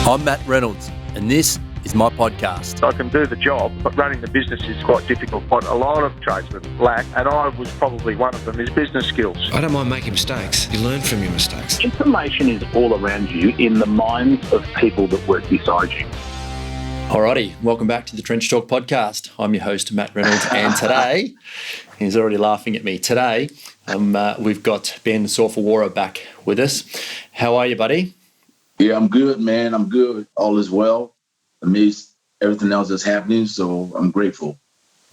I'm Matt Reynolds, and this is my podcast. I can do the job, but running the business is quite difficult. What a lot of tradesmen lack, and I was probably one of them, is business skills. I don't mind making mistakes. You learn from your mistakes. Information is all around you in the minds of people that work beside you. Alrighty, welcome back to the Trench Talk podcast. I'm your host, Matt Reynolds, and today, he's already laughing at me. Today, we've got Ben Sofowora back with us. How are you, buddy? Yeah, I'm good, man. I'm good. All is well. Amidst everything else that's happening, so I'm grateful.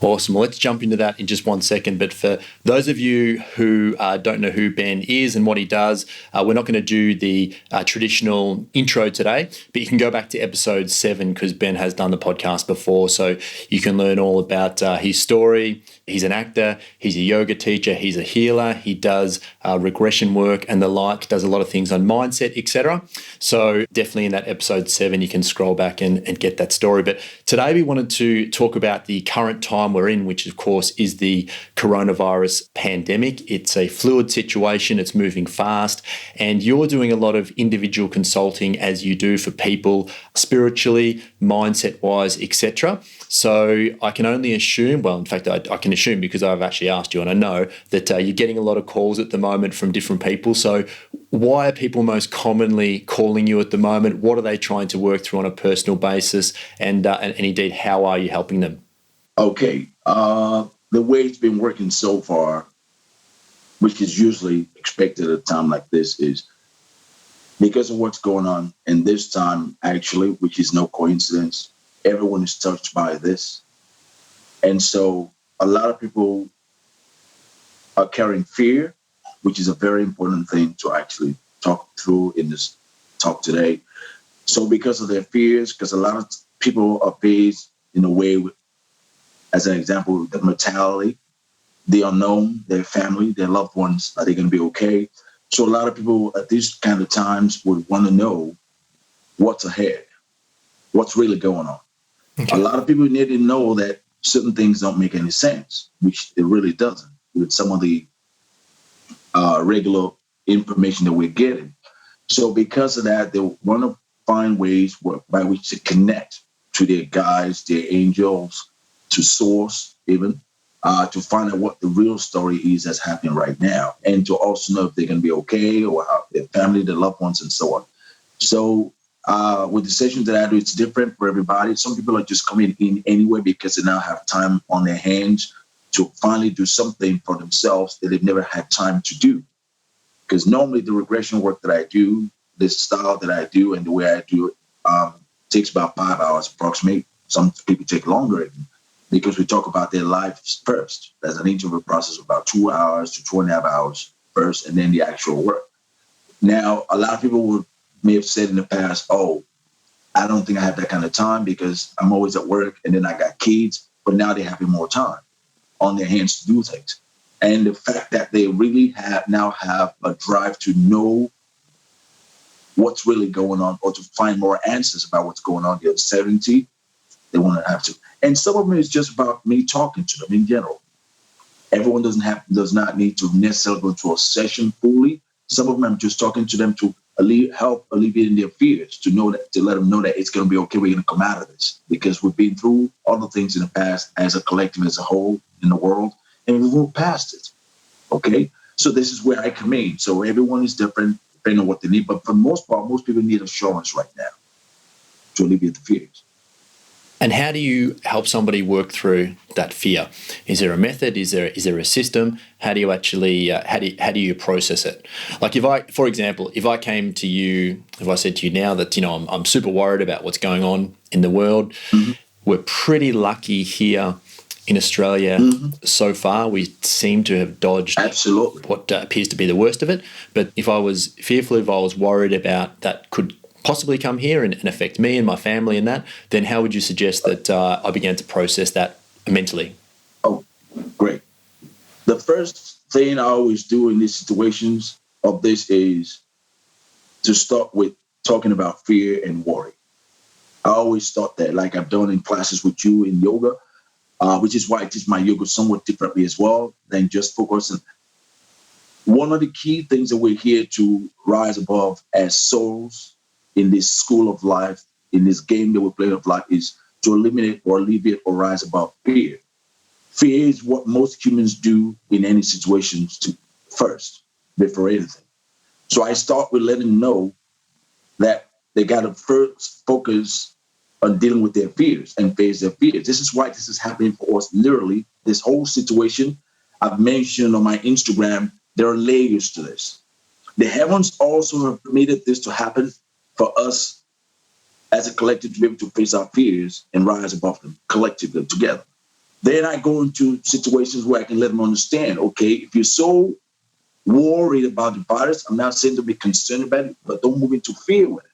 Awesome. Well, let's jump into that in just 1 second. But for those of you who don't know who Ben is and what he does, we're not going to do the traditional intro today, but you can go back to episode 7 because Ben has done the podcast before. So you can learn all about his story. He's an actor. He's a yoga teacher. He's a healer. He does regression work and the like, does a lot of things on mindset, etc. So definitely in that episode 7, you can scroll back and get that story. But today we wanted to talk about the current time we're in, which of course is the coronavirus pandemic. It's a fluid situation. It's moving fast. And you're doing a lot of individual consulting as you do for people spiritually, mindset-wise, etc. So I can only assume, well, in fact, I can assume because I've actually asked you and I know that you're getting a lot of calls at the moment from different people. So why are people most commonly calling you at the moment? What are they trying to work through on a personal basis? And indeed, how are you helping them? Okay. The way it's been working so far, which is usually expected at a time like this, is because of what's going on. And this time, actually, which is no coincidence, everyone is touched by this. And so a lot of people are carrying fear, which is a very important thing to actually talk through in this talk today. So because of their fears, because a lot of people are faced in a way with, as an example, the mortality, the unknown, their family, their loved ones, are they going to be okay? So a lot of people at these kind of times would want to know what's ahead, what's really going on. Okay. A lot of people need to know that certain things don't make any sense, which it really doesn't with some of the regular information that we're getting. So because of that, they want to find ways by which to connect to their guides, their angels, to source even, to find out what the real story is that's happening right now, and to also know if they're going to be okay or how their family, their loved ones, and so on. So with the sessions that I do, it's different for everybody. Some people are just coming in anyway because they now have time on their hands to finally do something for themselves that they've never had time to do. Because normally the regression work that I do, the style that I do and the way I do it takes about 5 hours approximately. Some people take longer because we talk about their lives first. There's an interval process of about 2 hours to 2.5 hours first, and then the actual work. Now, a lot of people may have said in the past, oh, I don't think I have that kind of time because I'm always at work and then I got kids, but now they're having more time on their hands to do things. And the fact that they really now have a drive to know what's really going on or to find more answers about what's going on, the uncertainty, they want to have to. And some of them is just about me talking to them in general. Everyone does not need to necessarily go to a session fully. Some of them I'm just talking to them to help alleviate their fears, to let them know that it's going to be okay. We're going to come out of this because we've been through other things in the past as a collective, as a whole in the world, and we've moved past it. Okay, so this is where I come in. So everyone is different depending on what they need, but for the most part, most people need assurance right now to alleviate the fears. And how do you help somebody work through that fear? Is there a method? Is there a system? How do you actually how do you process it? Like for example, if I came to you, if I said to you now that I'm super worried about what's going on in the world, mm-hmm. We're pretty lucky here in Australia so far. We seem to have dodged absolutely what appears to be the worst of it. But if I was fearful, if I was worried about that could possibly come here and affect me and my family and that, then how would you suggest that I began to process that mentally? Oh, great. The first thing I always do in these situations of this is to start with talking about fear and worry. I always start there, like I've done in classes with you in yoga, which is why I teach my yoga somewhat differently as well than just focusing. One of the key things that we're here to rise above as souls in this school of life, in this game that we play of life, is to eliminate or alleviate or rise above fear. Fear is what most humans do in any situation first, before anything. So I start with letting them know that they got to first focus on dealing with their fears and face their fears. This is why this is happening for us. Literally, this whole situation I've mentioned on my Instagram, there are layers to this. The heavens also have permitted this to happen for us as a collective to be able to face our fears and rise above them collectively together. Then I go into situations where I can let them understand, okay, if you're so worried about the virus, I'm not saying to be concerned about it, but don't move into fear with it.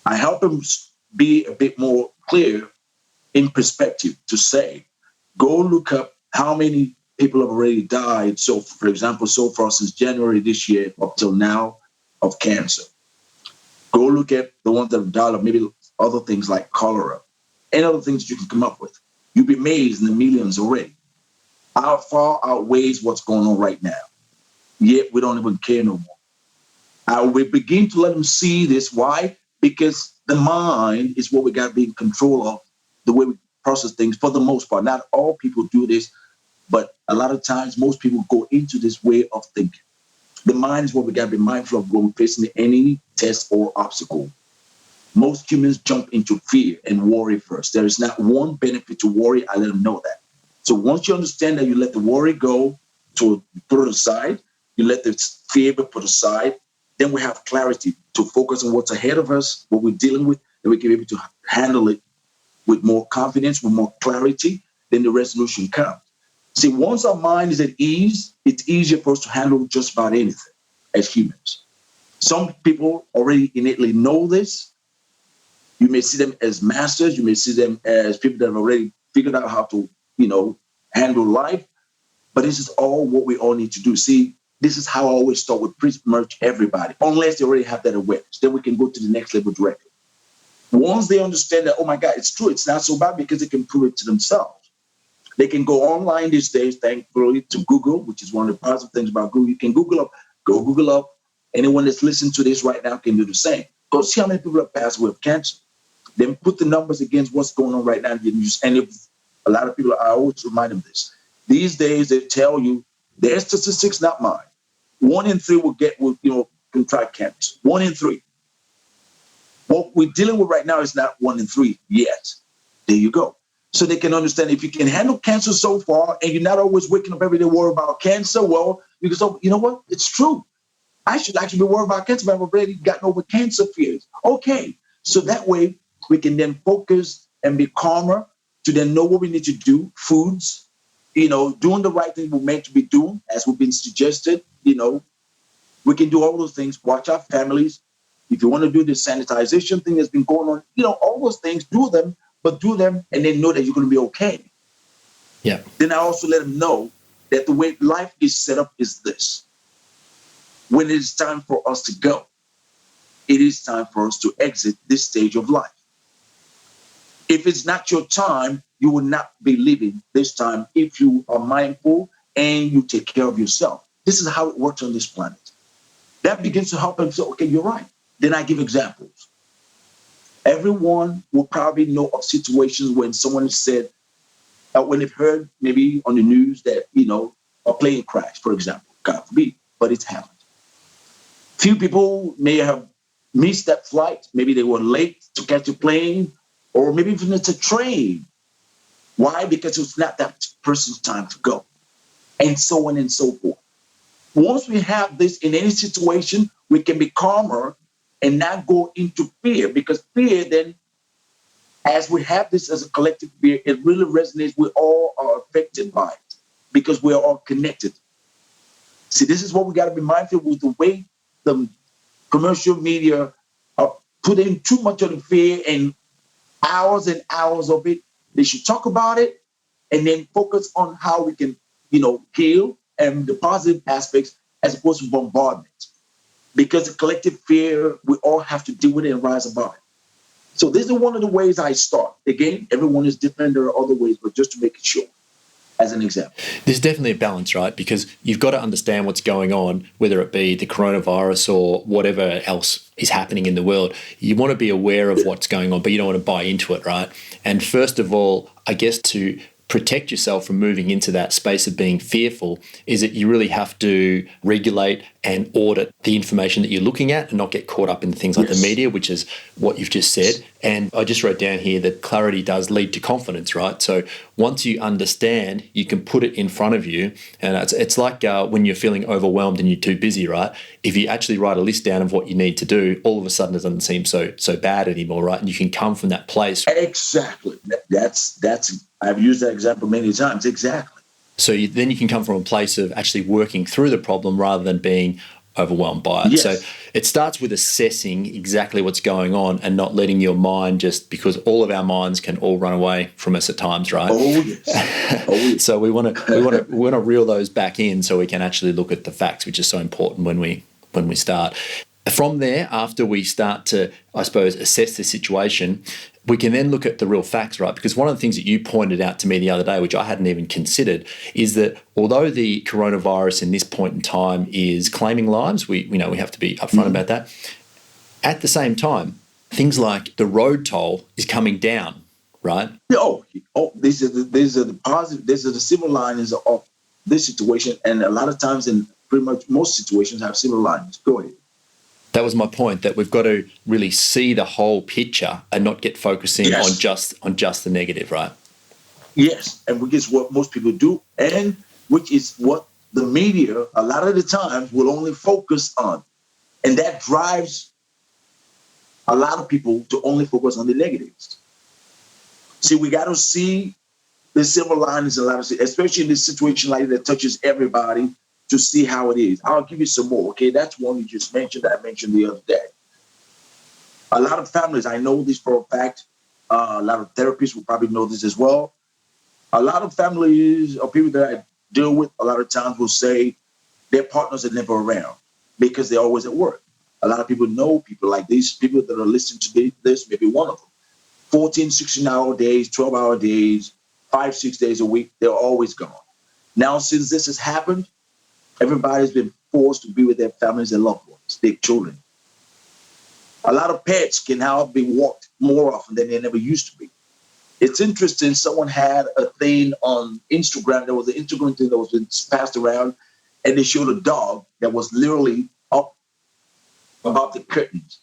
I help them be a bit more clear in perspective to say, go look up how many people have already died. So, for example, so far since January this year up till now of cancer. Go look at the ones that have died of maybe other things like cholera and other things you can come up with. You'll be amazed in the millions already. How far outweighs what's going on right now. Yet we don't even care no more. We begin to let them see this. Why? Because the mind is what we got to be in control of, the way we process things for the most part. Not all people do this, but a lot of times most people go into this way of thinking. The mind is what we got to be mindful of when we're facing any test or obstacle. Most humans jump into fear and worry first. There is not one benefit to worry. I let them know that. So once you understand that, you let the worry go, to put it aside, you let the fear be put aside, then we have clarity to focus on what's ahead of us, what we're dealing with, and we can be able to handle it with more confidence, with more clarity, then the resolution comes. See, once our mind is at ease, it's easier for us to handle just about anything as humans. Some people already innately know this. You may see them as masters. You may see them as people that have already figured out how to, handle life. But this is all what we all need to do. See, this is how I always start with pretty much everybody, unless they already have that awareness. Then we can go to the next level directly. Once they understand that, oh my God, it's true, it's not so bad, because they can prove it to themselves. They can go online these days, thankfully, to Google, which is one of the positive things about Google. You can Google up. Anyone that's listening to this right now can do the same. Go see how many people have passed away of cancer. Then put the numbers against what's going on right now. And if a lot of people, I always remind them this. These days, they tell you, their statistics, not mine. 1 in 3 will contract cancer. 1 in 3. What we're dealing with right now is not 1 in 3 yet. There you go. So they can understand, if you can handle cancer so far and you're not always waking up every day worried about cancer, well, you can say, you know what? It's true. I should actually be worried about cancer, but I've already gotten over cancer fears. Okay. So that way we can then focus and be calmer to then know what we need to do. Foods, doing the right thing we're meant to be doing, as we've been suggested, we can do all those things. Watch our families. If you want to do the sanitization thing that's been going on, all those things, do them, but do them and then know that you're going to be okay. Yeah. Then I also let them know that the way life is set up is this. When it is time for us to go, it is time for us to exit this stage of life. If it's not your time, you will not be living this time if you are mindful and you take care of yourself. This is how it works on this planet. That begins to help them say, okay, you're right. Then I give examples. Everyone will probably know of situations when someone said, when they've heard maybe on the news that, a plane crash, for example, God forbid, but it's happened. Few people may have missed that flight. Maybe they were late to catch a plane, or maybe even it's a train. Why? Because it was not that person's time to go, and so on and so forth. Once we have this in any situation, we can be calmer and not go into fear, because fear then, as we have this as a collective fear, it really resonates. We all are affected by it because we're all connected. See, this is what we got to be mindful with, the way the commercial media are putting too much of the fear and hours and hours of it. They should talk about it and then focus on how we can, heal and the positive aspects as opposed to bombardment. Because the collective fear, we all have to deal with it and rise above it. So this is one of the ways I start. Again, everyone is different. There are other ways, but just to make it sure. as an example. There's definitely a balance, right? Because you've got to understand what's going on, whether it be the coronavirus or whatever else is happening in the world. You want to be aware of what's going on, but you don't want to buy into it, right? And first of all, I guess to protect yourself from moving into that space of being fearful is that you really have to regulate and audit the information that you're looking at and not get caught up in things like the media, which is what you've just said. And I just wrote down here that clarity does lead to confidence, right? So once you understand, you can put it in front of you. And it's like when you're feeling overwhelmed and you're too busy, right? If you actually write a list down of what you need to do, all of a sudden it doesn't seem so bad anymore, right? And you can come from that place. Exactly. That's I've used that example many times. Exactly. So then you can come from a place of actually working through the problem rather than being overwhelmed by it. Yes. So it starts with assessing exactly what's going on and not letting your mind just, because all of our minds can all run away from us at times, right? Oh yes. Oh yes. So we want to reel those back in so we can actually look at the facts, which is so important when we start. From there, after we start to, I suppose, assess the situation, we can then look at the real facts, right? Because one of the things that you pointed out to me the other day, which I hadn't even considered, is that although the coronavirus in this point in time is claiming lives, we have to be upfront about that. At the same time, things like the road toll is coming down, right? These are the positive. These are the silver linings of this situation, and a lot of times, in pretty much most situations, have silver linings. Go ahead. That was my point, that we've got to really see the whole picture and not get focusing on just the negative, right? Yes, and which is what most people do, and which is what the media a lot of the times will only focus on. And that drives a lot of people to only focus on the negatives. See, we got to see the silver linings, especially in this situation like that touches everybody, to see how it is. I'll give you some more. Okay, that's one you just mentioned that I mentioned the other day. A lot of families, I know this for a fact, a lot of therapists will probably know this as well. A lot of families or people that I deal with a lot of times will say their partners are never around because they're always at work. A lot of people know people like these, people that are listening to this, maybe one of them. 14, 16-hour days, 12-hour days, 5-6 days a week, they're always gone. Now, since this has happened, everybody's been forced to be with their families and loved ones, their children. A lot of pets can now be walked more often than they never used to be. It's interesting. Someone had a thing on Instagram. There was an Instagram thing that was passed around, and they showed a dog that was literally up above the curtains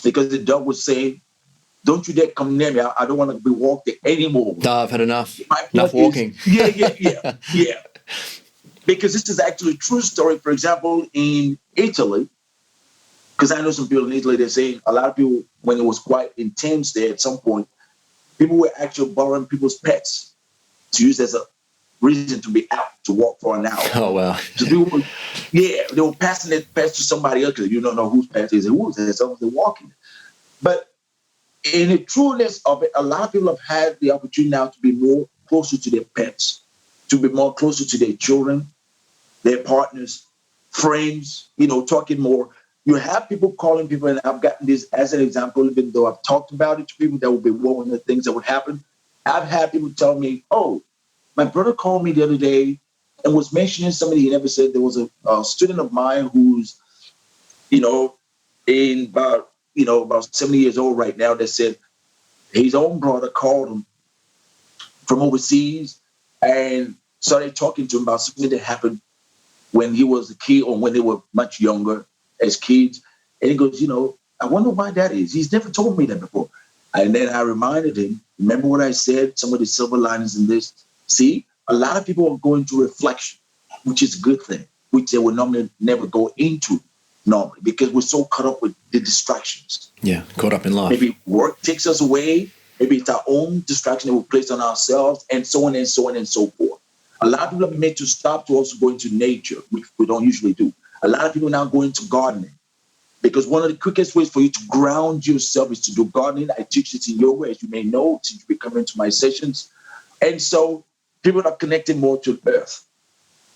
because the dog was saying, "Don't you dare come near me. I don't want to be walked anymore." No, I've had enough. Enough walking. Yeah. Because this is actually a true story. For example, in Italy, because I know some people in Italy, they're saying a lot of people, when it was quite intense there at some point, people were actually borrowing people's pets to use as a reason to be out to walk for an hour. Oh, wow. So they were passing their pets to somebody else because you don't know whose pet is and whose. It's almost walking. But in the trueness of it, a lot of people have had the opportunity now to be more closer to their pets, to be more closer to their children, their partners, friends, talking more. You have people calling people, and I've gotten this as an example, even though I've talked about it to people, that would be one of the things that would happen. I've had people tell me, "Oh, my brother called me the other day and was mentioning somebody he never said." There was a student of mine who's, in about 70 years old right now, that said his own brother called him from overseas and started talking to him about something that happened when he was a kid or when they were much younger as kids. And he goes, "I wonder why that is. He's never told me that before." And then I reminded him, remember what I said, some of the silver linings in this. See, a lot of people are going through reflection, which is a good thing, which they would normally never go into normally because we're so caught up with the distractions. Yeah, caught up in life. Maybe work takes us away. Maybe it's our own distraction that we place on ourselves, and so on and so on and so forth. A lot of people have been made to stop to also go into nature, which we don't usually do. A lot of people now go into gardening because one of the quickest ways for you to ground yourself is to do gardening. I teach this in yoga, as you may know, since you've been coming to my sessions. And so people are connected more to the earth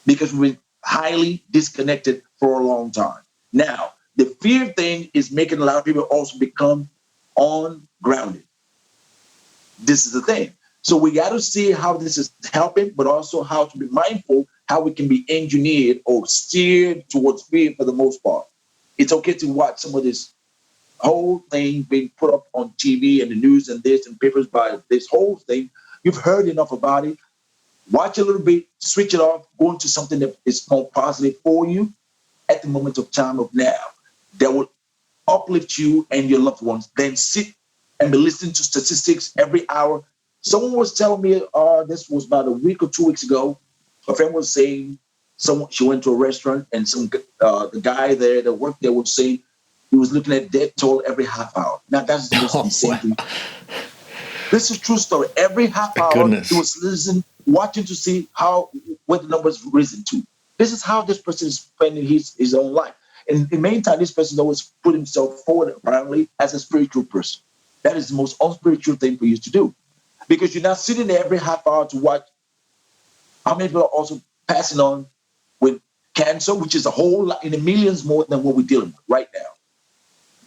because we've been highly disconnected for a long time. Now, the fear thing is making a lot of people also become ungrounded. This is the thing. So we got to see how this is helping, but also how to be mindful, how we can be engineered or steered towards fear for the most part. It's okay to watch some of this whole thing being put up on TV and the news and this and papers by this whole thing. You've heard enough about it. Watch a little bit, switch it off, go into something that is more positive for you at the moment of time of now that will uplift you and your loved ones. Then sit and be listening to statistics every hour. Someone was telling me, this was about a week or 2 weeks ago. A friend was saying, she went to a restaurant and the guy there that worked there was saying he was looking at death toll every half hour. Now that's the most insane thing. This is a true story. Every half hour he was listening, watching to see what the numbers risen to. This is how this person is spending his own life. And in the meantime, this person always put himself forward apparently as a spiritual person. That is the most unspiritual thing for you to do. Because you're not sitting there every half hour to watch how many people are also passing on with cancer, which is a whole lot in the millions more than what we're dealing with right now.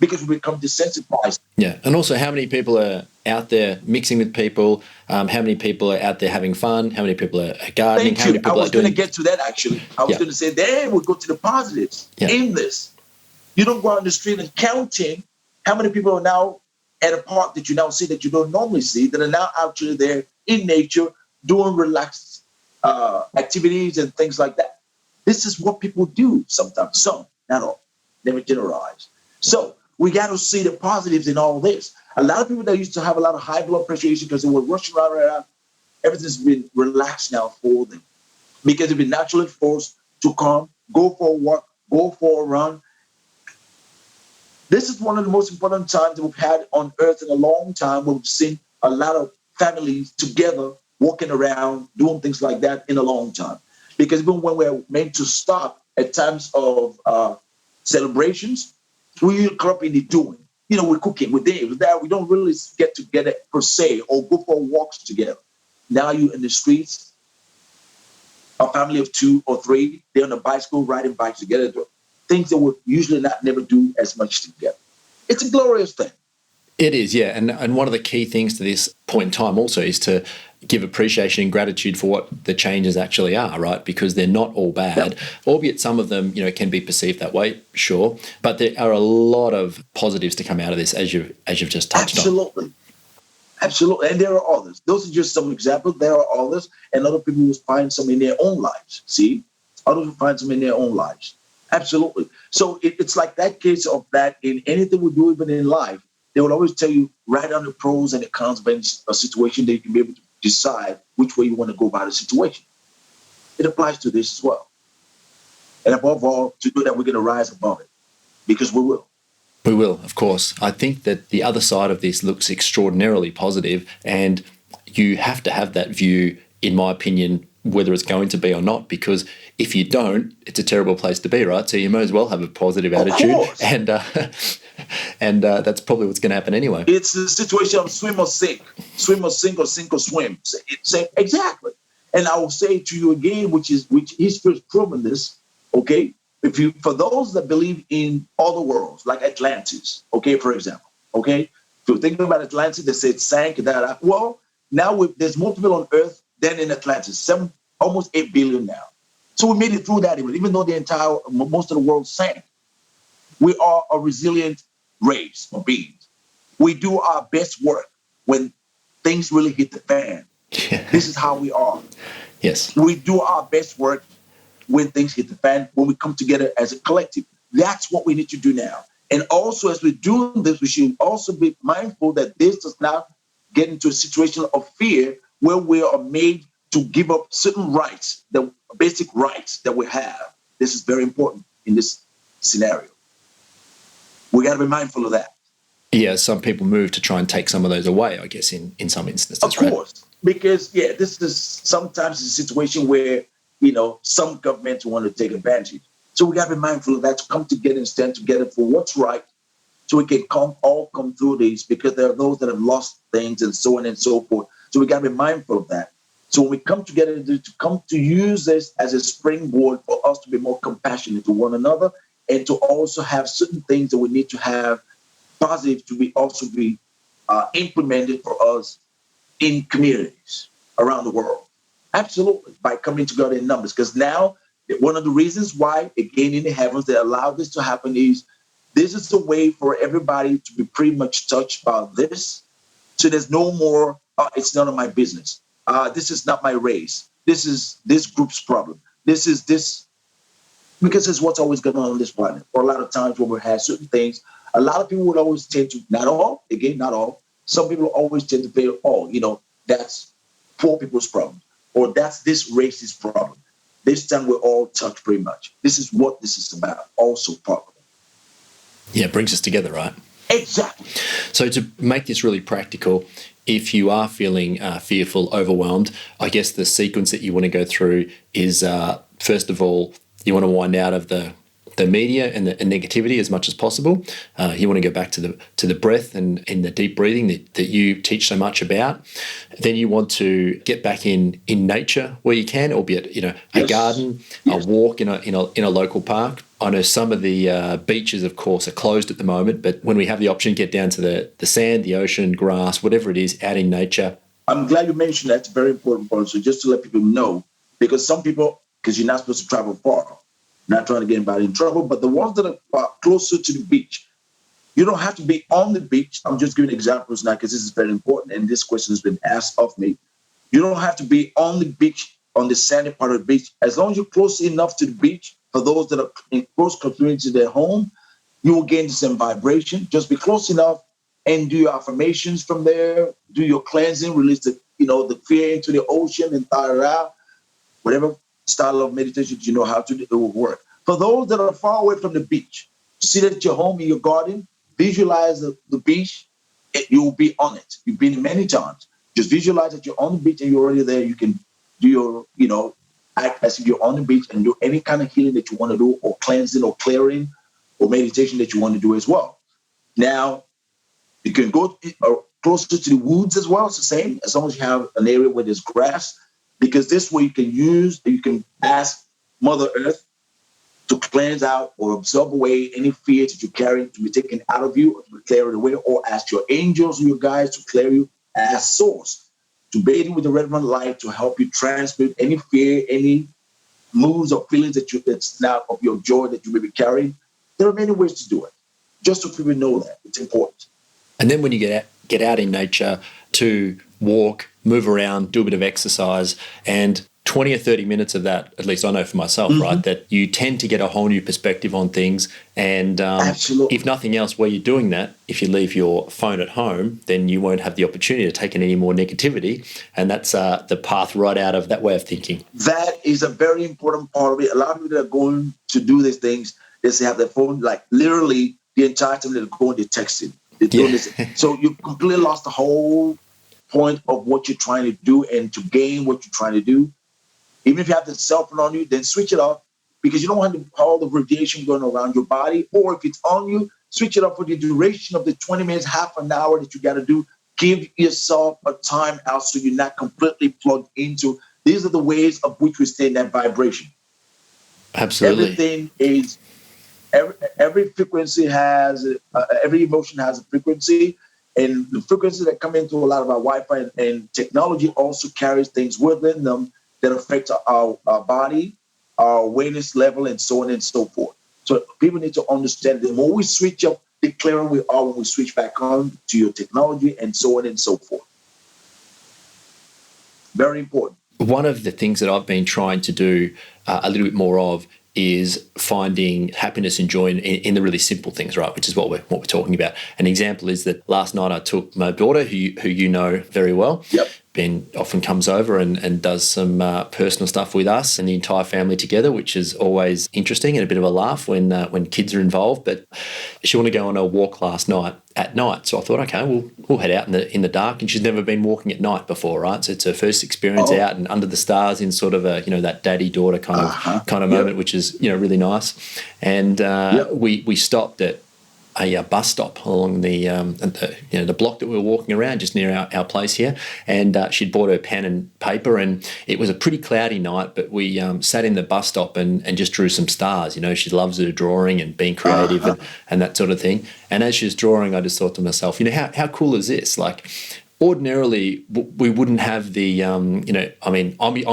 Because we become desensitized. Yeah, and also how many people are out there mixing with people, how many people are out there having fun, how many people are gardening, Thank how many you. people I was going to get to that actually. I was going to say, then we'll go to the positives in this. You don't go out on the street and counting how many people are now at a park that you now see that you don't normally see, that are now actually there in nature doing relaxed activities and things like that. This is what people do sometimes. Some, not all. Never generalize. So we got to see the positives in all this. A lot of people that used to have a lot of high blood pressure issues because they were rushing around, everything's been relaxed now for them because they've been naturally forced to come, go for a walk, go for a run. This is one of the most important times that we've had on earth in a long time where we've seen a lot of families together walking around, doing things like that in a long time. Because even when we're meant to stop at times of celebrations, we come up in the doing. You know, we're cooking, we're there, we don't really get together per se or go for walks together. Now you're in the streets, a family of 2 or 3, they're on a bicycle, riding bikes together. Things that we usually never do as much together. It's a glorious thing. It is, yeah. And one of the key things to this point in time also is to give appreciation and gratitude for what the changes actually are, right? Because they're not all bad, albeit some of them, can be perceived that way, sure. But there are a lot of positives to come out of this, as you've just touched on. Absolutely. And there are others. Those are just some examples. There are others. And other people will find some in their own lives. See? Others will find some in their own lives. Absolutely. So it's like that case of that in anything we do, even in life, they will always tell you, write down the pros and the cons of a situation that you can be able to decide which way you want to go about the situation. It applies to this as well. And above all, to do that, we're going to rise above it because we will. We will, of course. I think that the other side of this looks extraordinarily positive, and you have to have that view, in my opinion, whether it's going to be or not, because if you don't, it's a terrible place to be, right? So you may as well have a positive attitude, and that's probably what's going to happen anyway. It's the situation of swim or sink or sink or swim. Exactly. And I will say to you again, which history has proven this, okay? For those that believe in other worlds, like Atlantis, okay, for example, okay? If you're thinking about Atlantis, they say it sank, well, now there's more people on Earth than in Atlantis, almost 8 billion now. So we made it through that, even though most of the world sank. We are a resilient race of beings. We do our best work when things really hit the fan. This is how we are. Yes. We do our best work when things hit the fan, when we come together as a collective. That's what we need to do now. And also, as we're doing this, we should also be mindful that this does not get into a situation of fear where we are made to give up certain rights, the basic rights that we have. This is very important in this scenario. We got to be mindful of that. Yeah, some people move to try and take some of those away, I guess, in some instances. Of course, because, this is sometimes a situation where, some governments want to take advantage. So we got to be mindful of that, to come together and stand together for what's right, so we can all come through these, because there are those that have lost things and so on and so forth. So we got to be mindful of that. So when we come together to use this as a springboard for us to be more compassionate to one another, and to also have certain things that we need to have positive to be implemented for us in communities around the world. Absolutely, by coming together in numbers. Because now, one of the reasons why, again, in the heavens, they allow this to happen is this is the way for everybody to be pretty much touched by this. So there's no more, it's none of my business. This is not my race. This is this group's problem. This is this, because it's what's always going on this planet. Or a lot of times when we have certain things, a lot of people would always tend to, not all, again, not all, some people always tend to feel, that's poor people's problem, or that's this race's problem. This time we're all touched pretty much. This is what this is about, also probably. Yeah, it brings us together, right? Exactly. So to make this really practical, if you are feeling fearful, overwhelmed, I guess the sequence that you want to go through is, first of all, you want to wind out of the media and the negativity as much as possible. You want to go back to the breath and the deep breathing that you teach so much about. Then you want to get back in nature where you can, albeit a garden, a walk in a local park. I know some of the beaches, of course, are closed at the moment, but when we have the option, get down to the sand, the ocean, grass, whatever it is, out in nature. I'm glad you mentioned that. It's a very important point. So just to let people know, because some people, because you're not supposed to travel far, not trying to get anybody in trouble, but the ones that are closer to the beach, you don't have to be on the beach. I'm just giving examples now because this is very important, and this question has been asked of me. You don't have to be on the beach, on the sandy part of the beach. As long as you're close enough to the beach, for those that are in close proximity to their home, you will gain the same vibration. Just be close enough and do your affirmations from there, do your cleansing, release the fear into the ocean and thaw it out. Whatever style of meditation you know how to do, it will work. For those that are far away from the beach, sit at your home in your garden, visualize the beach, you will be on it. You've been many times. Just visualize that you're on the beach and you're already there. You can do your, act as if you're on the beach and do any kind of healing that you want to do, or cleansing or clearing or meditation that you want to do as well. Now, you can go closer to the woods as well. It's the same, as long as you have an area where there's grass, because this way you can ask Mother Earth to cleanse out or absorb away any fear that you carry to be taken out of you, or to clear it away, or ask your angels or your guides to clear you. Ask Source to bathe you with the red one light to help you transmute any fear, any moods or feelings that's not of your joy that you may be carrying. There are many ways to do it. Just so people know that it's important. And then when you get out in nature to walk, move around, do a bit of exercise, and 20 or 30 minutes of that, at least I know for myself, right, that you tend to get a whole new perspective on things. And if nothing else, where you're doing that, if you leave your phone at home, then you won't have the opportunity to take in any more negativity. And that's the path right out of that way of thinking. That is a very important part of it. A lot of people that are going to do these things, they have their phone, like literally the entire time they're going, they're texting. They're doing this. So you completely lost the whole point of what you're trying to do and to gain what you're trying to do. Even if you have the cell phone on you, then switch it off, because you don't want all the radiation going around your body. Or if it's on you, switch it off for the duration of the 20 minutes, half an hour that you got to do. Give yourself a time out so you're not completely plugged into. These are the ways of which we stay in that vibration. Absolutely. Everything is, every frequency has, every emotion has a frequency. And the frequencies that come into a lot of our Wi-Fi and technology also carries things within them that affect our body, our awareness level, and so on and so forth. So people need to understand that the more we switch up, the clearer we are when we switch back on to your technology, and so on and so forth. Very important. One of the things that I've been trying to do a little bit more of is finding happiness and joy in the really simple things, right? Which is what we're talking about. An example is that last night I took my daughter, who you know very well. Yep. Ben often comes over and does some personal stuff with us and the entire family together, which is always interesting and a bit of a laugh when kids are involved. But she wanted to go on a walk last night at night, so I thought, okay, we'll head out in the dark. And she's never been walking at night before, right? So it's her first experience out and under the stars in sort of a that daddy-daughter kind of moment, which is really nice. And we stopped at a bus stop along the block that we were walking around just near our place here, and she'd bought her pen and paper, and it was a pretty cloudy night, but we sat in the bus stop and just drew some stars. She loves her drawing and being creative and that sort of thing. And as she was drawing, I just thought to myself, how cool is this? Like, ordinarily we wouldn't have the I'm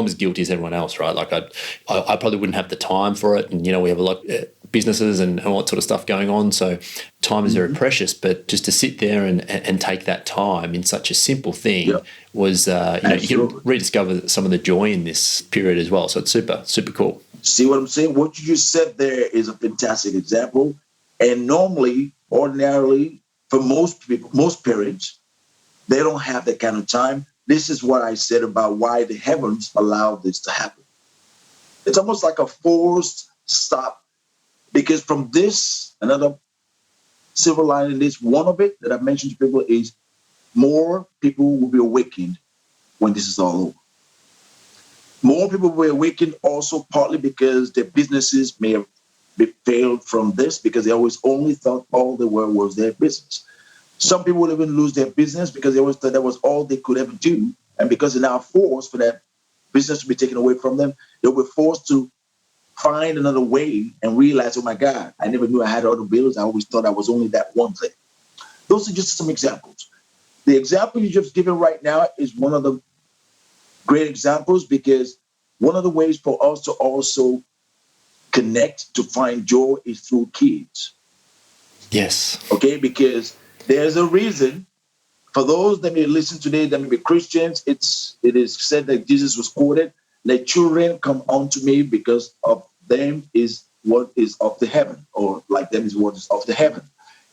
as guilty as everyone else, right? Like I probably wouldn't have the time for it, and we have a lot businesses and all that sort of stuff going on, so time is very precious. But just to sit there and take that time in such a simple thing was you can rediscover some of the joy in this period as well. So it's super cool. See what I'm saying? What you just said there is a fantastic example. And ordinarily, for most people, most parents, they don't have that kind of time. This is what I said about why the heavens allowed this to happen. It's almost like a forced stop, because from this, another silver lining, this one of it that I mentioned to people is more people will be awakened when this is all over. More people will be awakened also partly because their businesses may have failed from this, because they always only thought all they were was their business. Some people will even lose their business because they always thought that was all they could ever do. And because they're now forced for that business to be taken away from them, they'll be forced to find another way and realize, oh my God, I never knew I had other bills. I always thought I was only that one thing. Those are just some examples. The example you just given right now is one of the great examples, because one of the ways for us to also connect to find joy is through kids. Yes. Okay, because there's a reason for those that may listen today that may be Christians. It is said that Jesus was quoted, "Let children come unto me, because of them is what is of the heaven," or like them is what is of the heaven.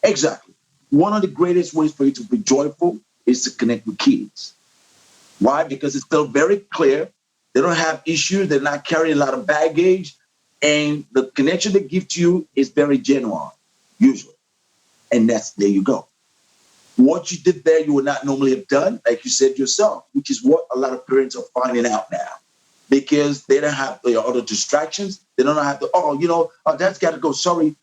Exactly. One of the greatest ways for you to be joyful is to connect with kids. Why? Because it's still very clear. They don't have issues. They're not carrying a lot of baggage. And the connection they give to you is very genuine, usually. And there you go. What you did there, you would not normally have done, like you said yourself, which is what a lot of parents are finding out now, because they don't have the other distractions. They don't have that's got to go, sorry.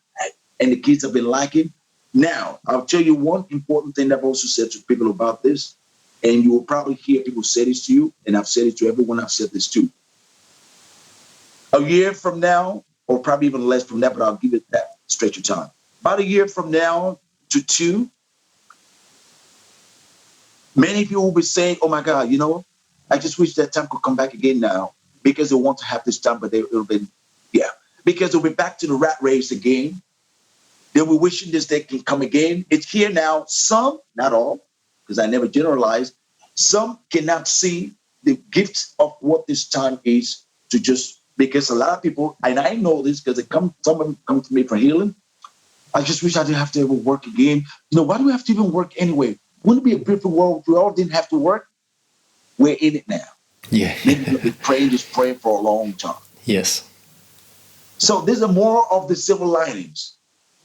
And the kids have been lacking. Now, I'll tell you one important thing that I've also said to people about this, and you will probably hear people say this to you, and I've said it to everyone I've said this to. A year from now, or probably even less from that, but I'll give it that stretch of time. About a year from now to 2, many people will be saying, oh my God, I just wish that time could come back again now, because they want to have this time, but because they'll be back to the rat race again. They'll be wishing this day can come again. It's here now. Some, not all, because I never generalize, some cannot see the gift of what this time is, to just, because a lot of people, and I know this because someone come to me for healing. I just wish I didn't have to ever work again. Why do we have to even work anyway? Wouldn't it be a beautiful world if we all didn't have to work? We're in it now. Yeah. We've been praying for a long time. Yes. So there's more of the silver linings.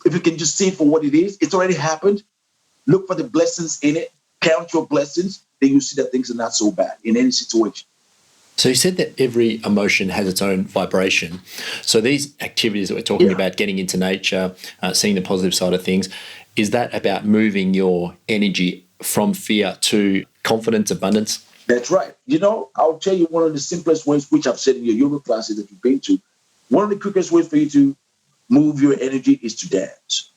If you can just see it for what it is, it's already happened. Look for the blessings in it. Count your blessings. Then you see that things are not so bad in any situation. So you said that every emotion has its own vibration. So these activities that we're talking about, getting into nature, seeing the positive side of things, is that about moving your energy from fear to confidence, abundance? That's right. I'll tell you one of the simplest ways, which I've said in your yoga classes that you've been to. One of the quickest ways for you to move your energy is to dance.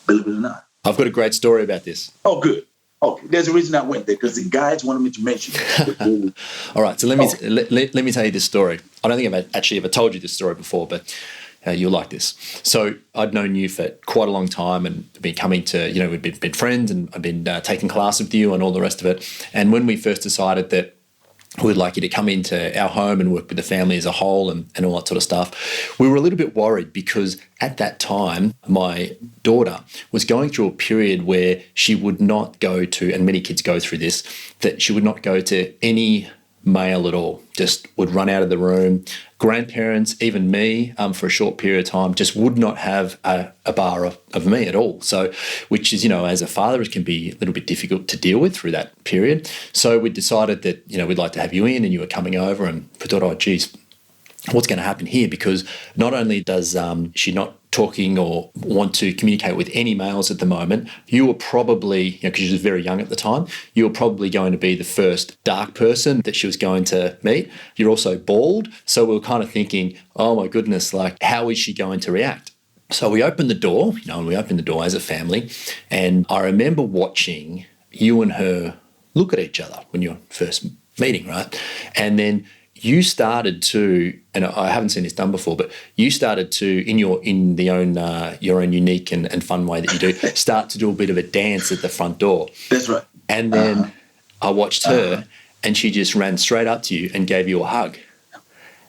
Believe it or not. I've got a great story about this. Oh, good. Okay, there's a reason I went there, because the guides wanted me to mention it. All right, so let me tell you this story. I don't think I've actually ever told you this story before, but you'll like this. So I'd known you for quite a long time, and been coming to, we've been friends, and I've been taking classes with you and all the rest of it. And when we first decided that we'd like you to come into our home and work with the family as a whole and all that sort of stuff, we were a little bit worried, because at that time, my daughter was going through a period where she would not go to, and many kids go through this, that she would not go to any male at all, just would run out of the room. Grandparents, even me, for a short period of time, just would not have a bar of me at all. So, which is, as a father, it can be a little bit difficult to deal with through that period. So we decided that, we'd like to have you in, and you were coming over, and we thought, oh, geez, what's going to happen here? Because not only does she not talking or want to communicate with any males at the moment, you were probably, because she was very young at the time, you were probably going to be the first dark person that she was going to meet. You're also bald. So we were kind of thinking, oh my goodness, like, how is she going to react? So we opened the door, and we opened the door as a family. And I remember watching you and her look at each other when you're first meeting, right? And then you started to, and I haven't seen this done before, but you started to, in your own unique and fun way that you do, start to do a bit of a dance at the front door. That's right. And then I watched her, and she just ran straight up to you and gave you a hug.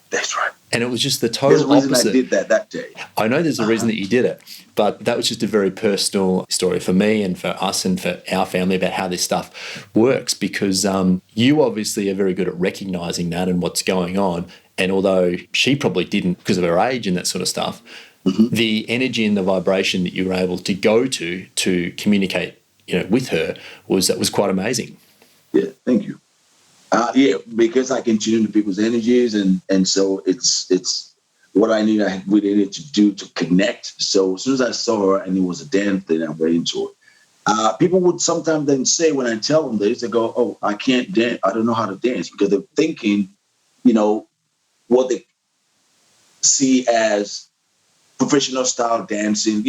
That's right. And it was just the total There's a reason opposite. I did that day. I know there's a reason that you did it, but that was just a very personal story for me and for us and for our family about how this stuff works, because you obviously are very good at recognizing that and what's going on. And although she probably didn't because of her age and that sort of stuff, the energy and the vibration that you were able to go to communicate, with her was quite amazing. Yeah, thank you. Because I can tune into people's energies, and so it's what I really needed to do to connect. So as soon as I saw her and it was a dance thing, I went into it. People would sometimes then say, when I tell them this, they go, "Oh, I can't dance. I don't know how to dance," because they're thinking, what they see as professional style dancing,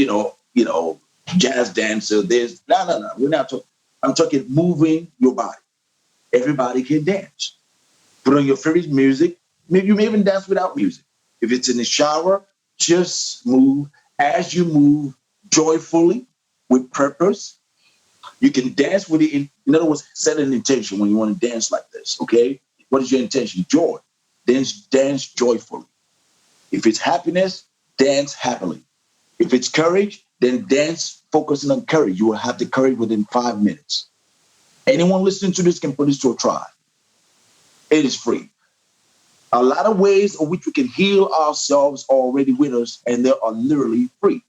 jazz dancer. No. We're not talking. I'm talking moving your body. Everybody can dance. Put on your favorite music. Maybe you may even dance without music. If it's in the shower, just move. As you move joyfully with purpose, you can dance with it. In other words, set an intention when you want to dance like this, okay? What is your intention? Joy. Dance joyfully. If it's happiness, dance happily. If it's courage, then dance focusing on courage. You will have the courage within 5 minutes. Anyone listening to this can put this to a try. It is free. A lot of ways in which we can heal ourselves are already with us, and they are literally free.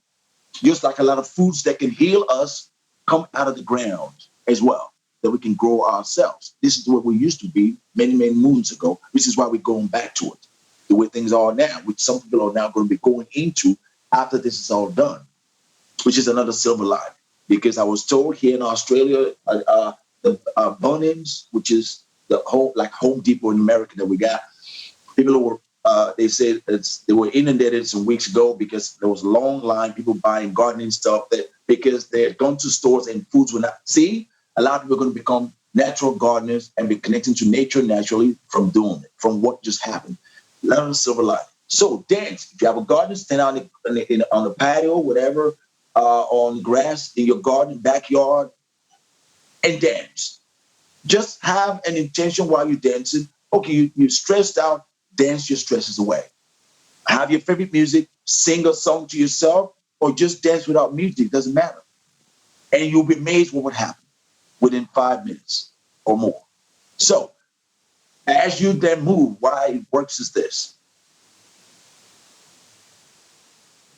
Just like a lot of foods that can heal us come out of the ground as well, that we can grow ourselves. This is what we used to be many, many moons ago. This is why we're going back to it, the way things are now, which some people are now going to be going into after this is all done, which is another silver lining. Because I was told here in Australia, the Bunnings, which is the Home Depot in America that we got, people were they said they were inundated some weeks ago because there was a long line, people buying gardening stuff because they had gone to stores and foods were not. See, a lot of people are going to become natural gardeners and be connecting to nature naturally from doing it, from what just happened. Learn the silver lining. So dance. If you have a garden, stand out on the patio, whatever, on grass in your garden, backyard, and dance. Just have an intention while you're dancing. Okay, you're stressed out, dance your stresses away. Have your favorite music, sing a song to yourself, or just dance without music, doesn't matter. And you'll be amazed what would happen within 5 minutes or more. So, as you then move, why it works is this.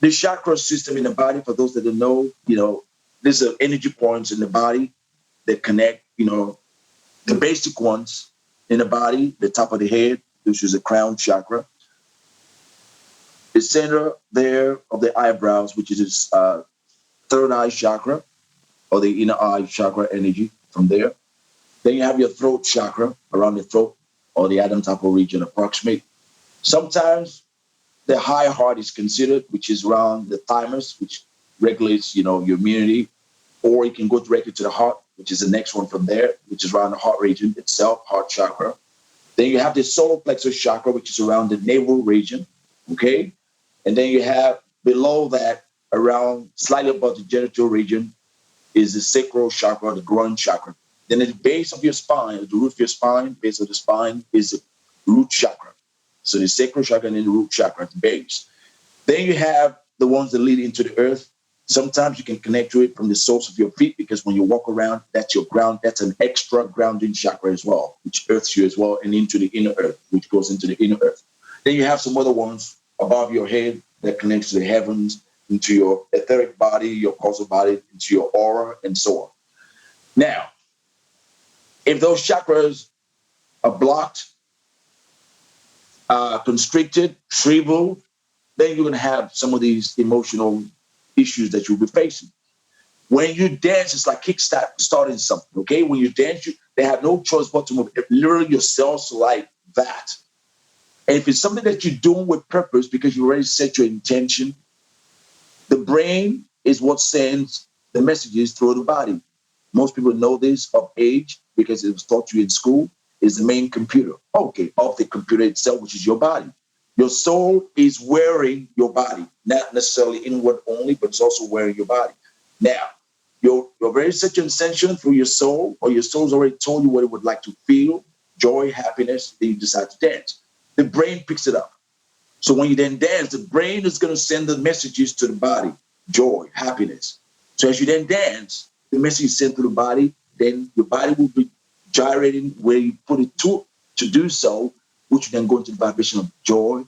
The chakra system in the body, for those that don't know, there's energy points in the body that connect, the basic ones in the body, the top of the head, which is the crown chakra. The center there of the eyebrows, which is third eye chakra, or the inner eye chakra energy from there. Then you have your throat chakra around the throat, or the Adam's apple region approximate. Sometimes the high heart is considered, which is around the thymus, which regulates, your immunity. Or you can go directly to the heart, which is the next one from there, which is around the heart region itself, heart chakra. Then you have the solar plexus chakra, which is around the navel region, okay? And then you have below that, around slightly above the genital region, is the sacral chakra, the groin chakra. Then at the base of your spine, at the root of your spine, base of the spine, is the root chakra. So the sacral chakra and then the root chakra at the base. Then you have the ones that lead into the earth. Sometimes you can connect to it from the soles of your feet, because when you walk around, that's your ground. That's an extra grounding chakra as well, which earths you as well, and into the inner earth, which goes into the inner earth. Then you have some other ones above your head that connects to the heavens, into your etheric body, your causal body, into your aura, and so on. Now, if those chakras are blocked, constricted, shriveled, then you're going to have some of these emotional issues that you'll be facing. When you dance, it's like starting something, okay? When you dance, they have no choice but to move. Literally, your cells like that. And if it's something that you're doing with purpose because you already set your intention, the brain is what sends the messages through the body. most people know this of age because it was taught to you in school, is the main computer. Okay, of the computer itself, which is your body. Your soul is wearing your body, not necessarily inward only, but it's also wearing your body. Now, your very such intention through your soul, or your soul's already told you what it would like to feel, joy, happiness, then you decide to dance. The brain picks it up. So when you then dance, the brain is going to send the messages to the body, joy, happiness. So as you then dance, the message is sent to the body, then your body will be gyrating where you put it to do so, which will then go into the vibration of joy,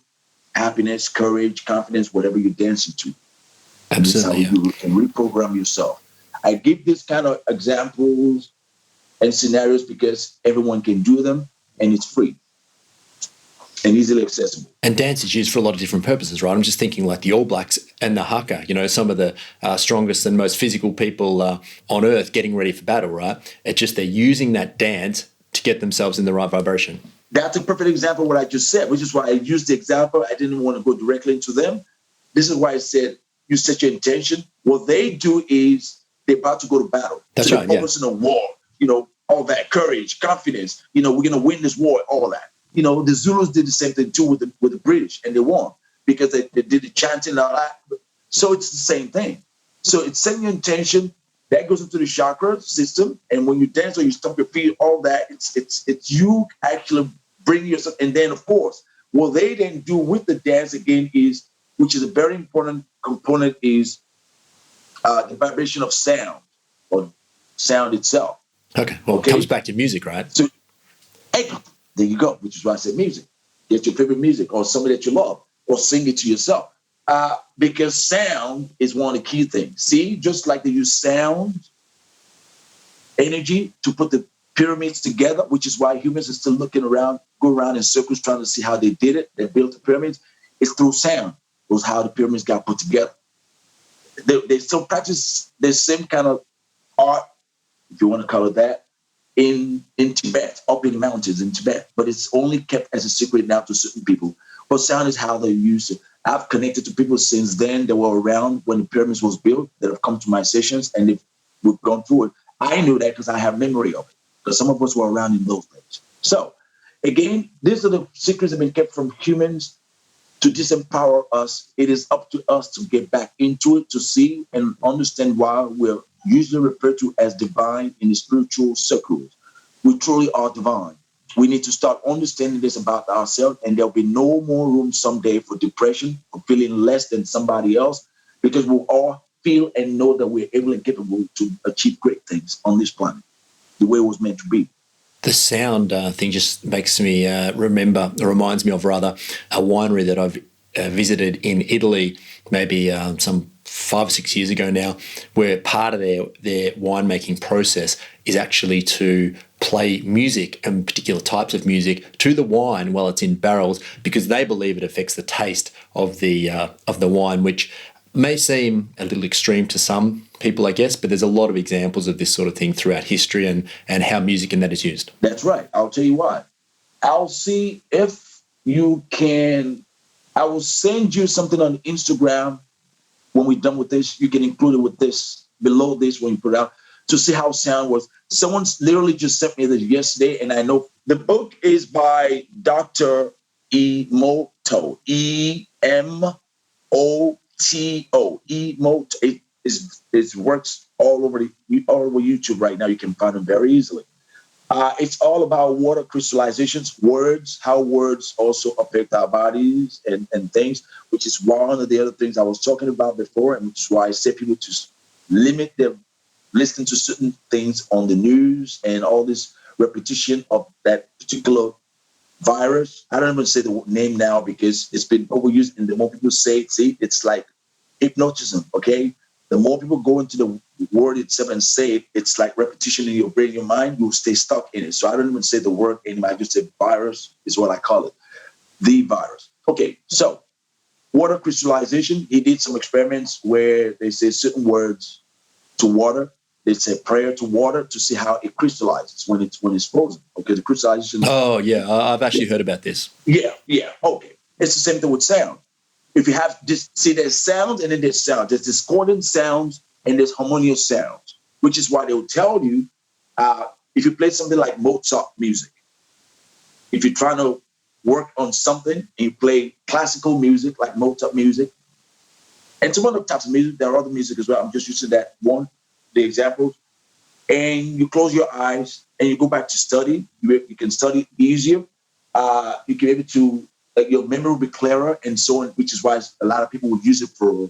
happiness, courage, confidence, whatever you're dancing to. Absolutely. This is how you can reprogram yourself. I give this kind of examples and scenarios because everyone can do them and it's free and easily accessible. And dance is used for a lot of different purposes, right? I'm just thinking like the All Blacks and the haka, some of the strongest and most physical people on earth getting ready for battle, right? It's just they're using that dance to get themselves in the right vibration. That's a perfect example of what I just said, which is why I used the example. I didn't want to go directly into them. This is why I said, you set your intention. What they do is they're about to go to battle. That's so right, they're focusing on war, all that courage, confidence, we're going to win this war, all that. The Zulus did the same thing too with the British, and they won because they did the chanting and all that. So it's the same thing. So it's setting your intention. That goes into the chakra system, and when you dance or you stomp your feet, all that, it's you actually bringing yourself. And then, of course, what they then do with the dance again is, which is a very important component, is the vibration of sound or sound itself. Okay, well, it comes back to music, right? So, hey, there you go, which is why I said music. Get your favorite music or somebody that you love, or sing it to yourself. Because sound is one of the key things. See, just like they use sound, energy to put the pyramids together, which is why humans are still go around in circles trying to see how they did it. They built the pyramids. It's through sound. It was how the pyramids got put together. They still practice the same kind of art, if you want to call it that, in Tibet, up in the mountains in Tibet. But it's only kept as a secret now to certain people. But sound is how they use it. I've connected to people since then that were around when the pyramids was built, that have come to my sessions and we've gone through it. I knew that because I have memory of it, because some of us were around in those days. So, again, these are the secrets that have been kept from humans to disempower us. It is up to us to get back into it, to see and understand why we're usually referred to as divine in the spiritual circles. We truly are divine. We need to start understanding this about ourselves, and there'll be no more room someday for depression, for feeling less than somebody else, because we'll all feel and know that we're able and capable to achieve great things on this planet, the way it was meant to be. The sound thing just makes me reminds me of a winery that I've visited in Italy maybe some 5 or 6 years ago now, where part of their winemaking process is actually to play music and particular types of music to the wine while it's in barrels, because they believe it affects the taste of the wine, which may seem a little extreme to some people, I guess, but there's a lot of examples of this sort of thing throughout history and how music and that is used. That's right. I'll tell you why. I'll see if you can. I will send you something on Instagram when we're done with this. You get included with this below this when you put it out to see how sound was. Someone's literally just sent me this yesterday, and I know the book is by Dr. Emoto. Emoto. Emoto. It works all over YouTube right now. You can find them very easily. It's all about water crystallizations, words, how words also affect our bodies and things, which is one of the other things I was talking about before, and which is why I say people to limit their listening to certain things on the news and all this repetition of that particular virus. I don't even say the name now because it's been overused, and the more people say it, see, it's like hypnotism, okay? The more people go into the word itself and say it, it's like repetition in your brain, your mind, you'll stay stuck in it. So I don't even say the word anymore. I just say virus is what I call it. The virus. Okay, so water crystallization. He did some experiments where they say certain words to water. They say prayer to water to see how it crystallizes when it's frozen. Okay, the crystallization. Oh, yeah. I've actually heard about this. Yeah. Okay. It's the same thing with sound. If you have this, see, there's sounds and then there's sound. There's discordant sounds and there's harmonious sounds, which is why they will tell you if you play something like Mozart music, if you're trying to work on something and you play classical music like Mozart music, and some other types of music, there are other music as well. I'm just using that one, the examples. And you close your eyes and you go back to study. You can study easier. You can be able to, your memory will be clearer and so on, which is why a lot of people would use it for,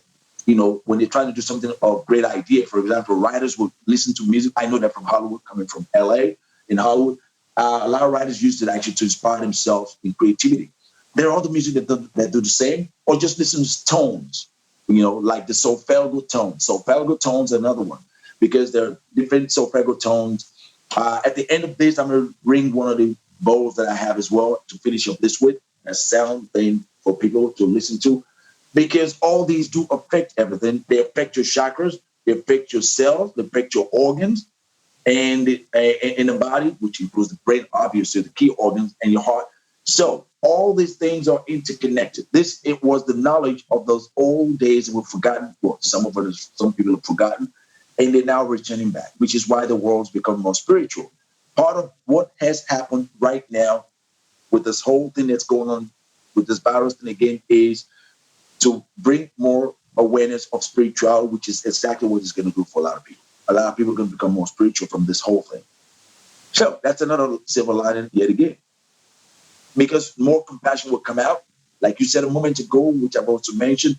when they're trying to do something of great idea. For example, writers would listen to music. I know that from Hollywood, coming from LA, in Hollywood. A lot of writers use it actually to inspire themselves in creativity. There are other music that do the same, or just listen to tones. Like the solfeggio tones. Solfeggio tones are another one because there are different solfeggio tones. At the end of this, I'm going to ring one of the bowls that I have as well to finish up this with, a sound thing for people to listen to, because all these do affect everything. They affect your chakras, they affect your cells, they affect your organs, and in the body, which includes the brain, obviously, the key organs, and your heart. So all these things are interconnected. It was the knowledge of those old days that were forgotten. Well, some people have forgotten, and they're now returning back, which is why the world's become more spiritual. Part of what has happened right now with this whole thing that's going on with this virus thing again is to bring more awareness of spirituality, which is exactly what it's going to do for a lot of people. A lot of people are going to become more spiritual from this whole thing. So that's another silver lining yet again. Because more compassion will come out. Like you said a moment ago, which I've also mentioned,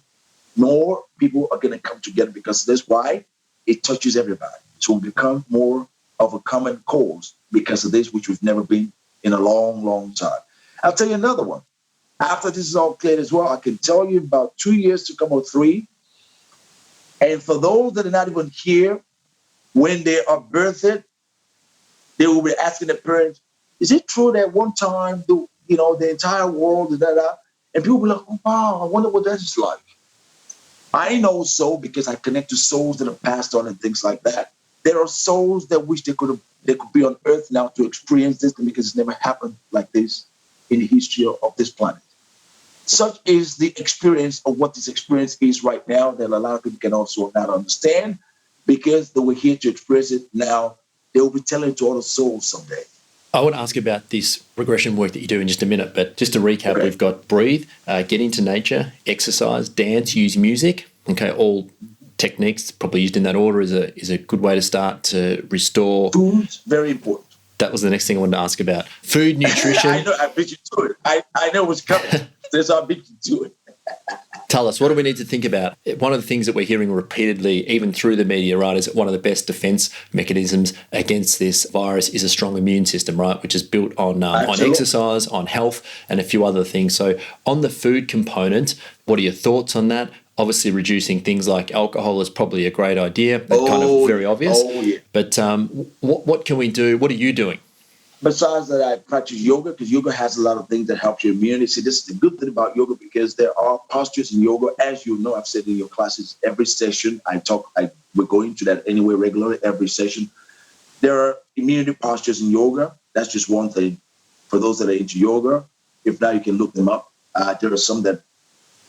more people are going to come together because that's why it touches everybody. So we'll become more of a common cause because of this, which we've never been in a long, long time. I'll tell you another one. After this is all cleared as well, I can tell you about 2 years to come or 3. And for those that are not even here, when they are birthed, they will be asking their parents, is it true that one time the entire world, and people will be like, oh, wow, I wonder what that is like. I know so because I connect to souls that have passed on and things like that. There are souls that wish they could be on Earth now to experience this because it's never happened like this in the history of this planet. Such is the experience of what this experience is right now that a lot of people can also not understand because they were here to experience it now. They will be telling it to other souls someday. I want to ask about this regression work that you do in just a minute, but just to recap, okay. We've got breathe, get into nature, exercise, dance, use music. Okay, all techniques probably used in that order is a good way to start to restore. Food's very important. That was the next thing I wanted to ask about. Food, nutrition. I know, I beat you to it. I know what's coming. That's how I beat you to it. Tell us, what do we need to think about? One of the things that we're hearing repeatedly, even through the media, right, is that one of the best defense mechanisms against this virus is a strong immune system, right, which is built on exercise, on health, and a few other things. So on the food component, what are your thoughts on that? Obviously, reducing things like alcohol is probably a great idea. That's kind of very obvious. Oh, yeah. But what can we do? What are you doing? Besides that, I practice yoga because yoga has a lot of things that help your immunity. See, this is the good thing about yoga because there are postures in yoga. As you know, I've said in your classes, every session we go into that anyway regularly, every session. There are immunity postures in yoga. That's just one thing. For those that are into yoga, if not, you can look them up. There are some that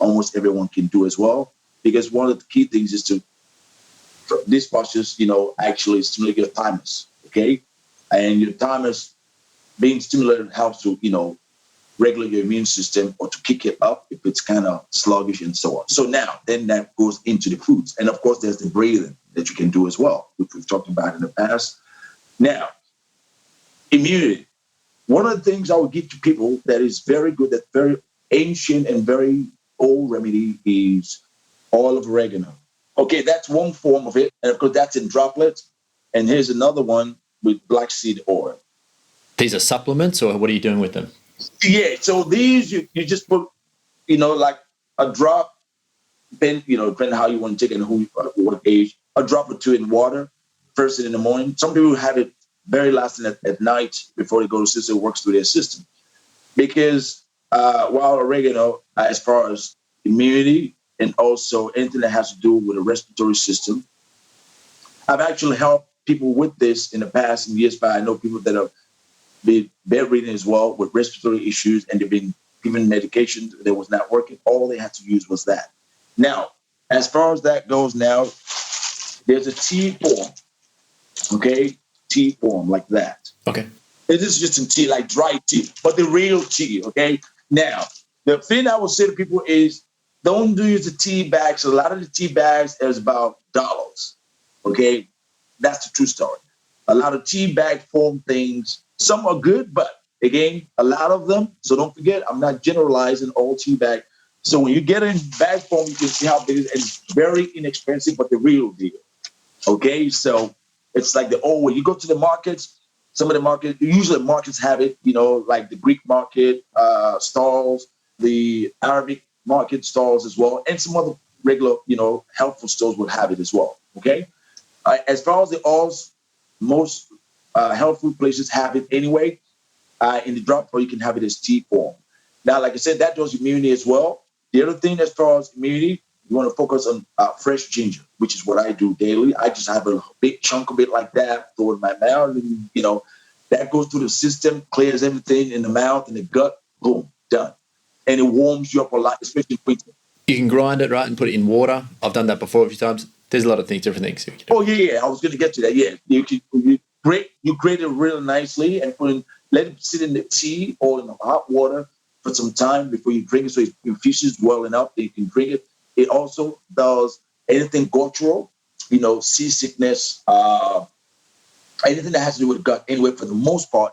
almost everyone can do as well because one of the key things is these postures, actually stimulate your thymus, okay? And your thymus being stimulated helps to, regulate your immune system or to kick it up if it's kind of sluggish and so on. So now, then that goes into the foods. And of course, there's the breathing that you can do as well, which we've talked about in the past. Now, immunity. One of the things I would give to people that is very good, that's very ancient and very old remedy is oil of oregano. Okay, that's one form of it. And of course, that's in droplets. And here's another one with black seed oil. These are supplements, or what are you doing with them? Yeah, so these you just put, like a drop, depending on how you want to take it and what age, a drop or two in water, first thing in the morning. Some people have it very last thing at night before they go to sleep, so it works through their system. Because while oregano, as far as immunity and also anything that has to do with the respiratory system, I've actually helped people with this in the past and years back. I know people that have been bedridden as well with respiratory issues and they've been given medication that was not working. All they had to use was that. Now, as far as that goes now, there's a tea form Okay, tea form like that. Okay. It is just in tea, like dry tea, but the real tea. Okay. Now, the thing I would say to people is, don't use the tea bags. A lot of the tea bags is about dollars. Okay, that's the true story. A lot of tea bag form things. Some are good, but again, a lot of them. So don't forget, I'm not generalizing all tea bag. So when you get in bag form, you can see how big it is. It's very inexpensive, but the real deal. Okay, so it's like the old way. You go to the markets. Some of the markets, usually markets have it. Like the Greek market stalls, the Arabic market stalls as well, and some other regular, health food stores would have it as well. Okay, as far as the oils, most health food places have it anyway. In the drop, or you can have it as tea form. Now, like I said, that does immunity as well. The other thing, as far as immunity, you want to focus on fresh ginger, which is what I do daily. I just have a big chunk of it like that, throw it in my mouth, and that goes through the system, clears everything in the mouth and the gut. Boom, done. And it warms you up a lot, especially in winter. You can grind it, right, and put it in water. I've done that before a few times. There's a lot of things, different things. You can do. Oh yeah. I was going to get to that. Yeah, you grate it really nicely and let it sit in the tea or in the hot water for some time before you drink it, so it infuses well enough that you can drink it. It also does anything guttural, seasickness, anything that has to do with gut. Anyway, for the most part,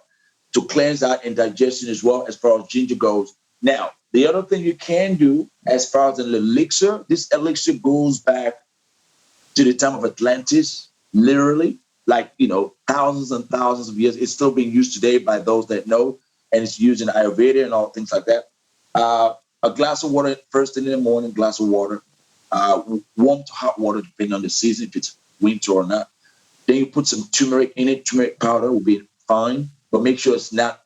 to cleanse out and digestion as well, as far as ginger goes. Now, the other thing you can do as far as an elixir, this elixir goes back to the time of Atlantis, literally, like, thousands and thousands of years. It's still being used today by those that know, and it's used in Ayurveda and all things like that. A glass of water, first thing in the morning, glass of water, warm to hot water, depending on the season, if it's winter or not. Then you put some turmeric in it. Turmeric powder will be fine, but make sure it's not,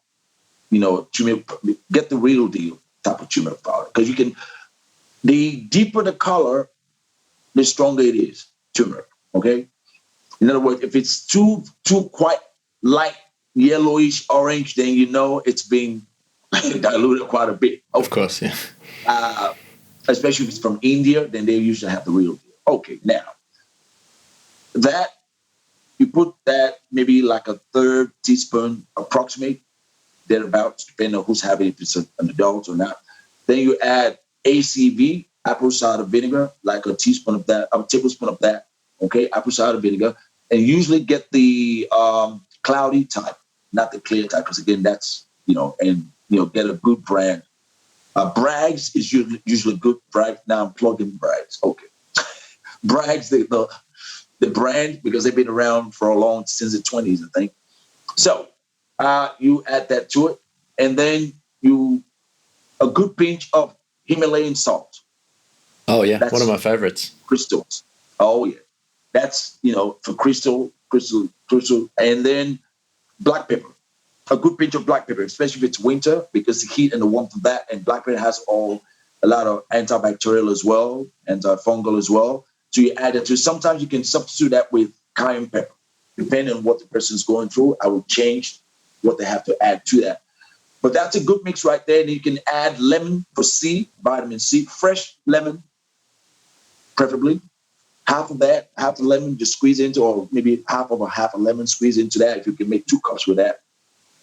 turmeric. Get the real deal type of turmeric powder, because the deeper the color, the stronger it is, turmeric. Okay. In other words, if it's too quite light, yellowish, orange, then it's being diluted quite a bit. Of course, yeah. Especially if it's from India, then they usually have the real deal. Okay, now that you put that maybe like a third teaspoon, approximate, thereabouts, depending on who's having it, if it's an adult or not. Then you add ACV, apple cider vinegar, like a tablespoon of that. Okay, apple cider vinegar, and usually get the cloudy type, not the clear type, because again, that's get a good brand. Bragg's is usually good. Bragg. Now I'm plugging Bragg's. Okay, Bragg's the brand, because they've been around for since the 20s, I think. So you add that to it, and then a good pinch of Himalayan salt. Oh yeah, that's one of my favorites. Crystals. Oh yeah, that's for crystal, and then black pepper. A good pinch of black pepper, especially if it's winter, because the heat and the warmth of that, and black pepper has a lot of antibacterial as well, antifungal as well. So you add it to. Sometimes you can substitute that with cayenne pepper, depending on what the person's going through. I will change what they have to add to that. But that's a good mix right there. And you can add lemon for C, vitamin C, fresh lemon, preferably. Half the lemon, just squeeze into, or maybe half a lemon, squeeze into that. If you can make 2 cups with that.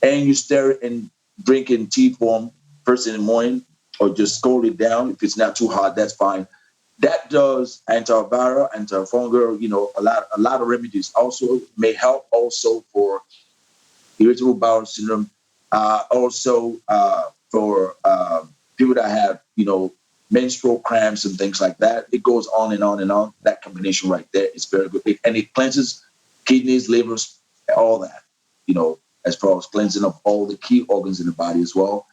And you stir it and drink in tea form first in the morning, or just cool it down. If it's not too hot, that's fine. That does antiviral, antifungal, a lot of remedies. Also may help also for irritable bowel syndrome. Also for people that have, menstrual cramps and things like that. It goes on and on and on. That combination right there is very good. And it cleanses kidneys, livers, all that, as far as cleansing of all the key organs in the body as well.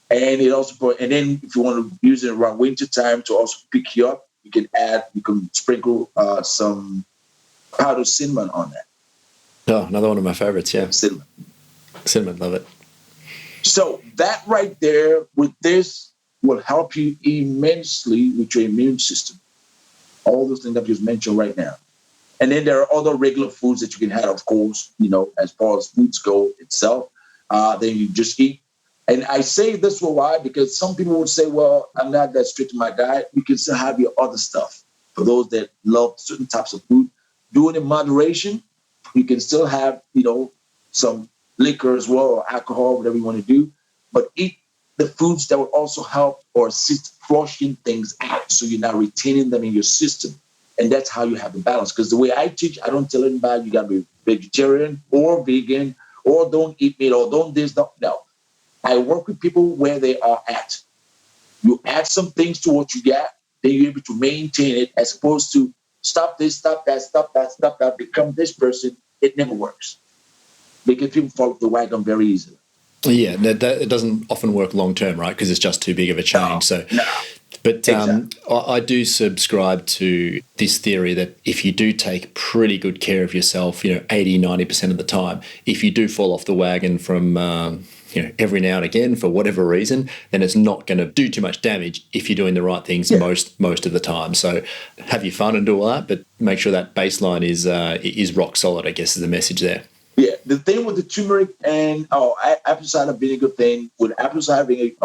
And it also, and then if you want to use it around winter time to also pick you up, you can sprinkle some powdered cinnamon on that. Oh, another one of my favorites, yeah. Cinnamon, love it. So that right there with this will help you immensely with your immune system. All those things that you mentioned right now. And then there are other regular foods that you can have, of course, as far as foods go itself. Then you just eat. And I say this for why, because some people would say, well, I'm not that strict in my diet. You can still have your other stuff. For those that love certain types of food, do it in moderation. You can still have, some liquor as well, or alcohol, whatever you want to do, but eat the foods that will also help or assist flushing things out, so you're not retaining them in your system. And that's how you have the balance. Because the way I teach, I don't tell anybody you got to be vegetarian or vegan or don't eat meat or don't this, don't. No. I work with people where they are at. You add some things to what you got, then you're able to maintain it, as opposed to stop this, stop that, become this person. It never works. Because people fall off the wagon very easily. Yeah, it doesn't often work long term, right? Because it's just too big of a change. No. But Exactly. I do subscribe to this theory that if you do take pretty good care of yourself, 80, 90% of the time, if you do fall off the wagon from, every now and again for whatever reason, then it's not going to do too much damage if you're doing the right things most of the time. So have your fun and do all that, but make sure that baseline is rock solid, I guess, is the message there. Yeah, the thing with the turmeric and apple cider vinegar thing, with apple cider vinegar,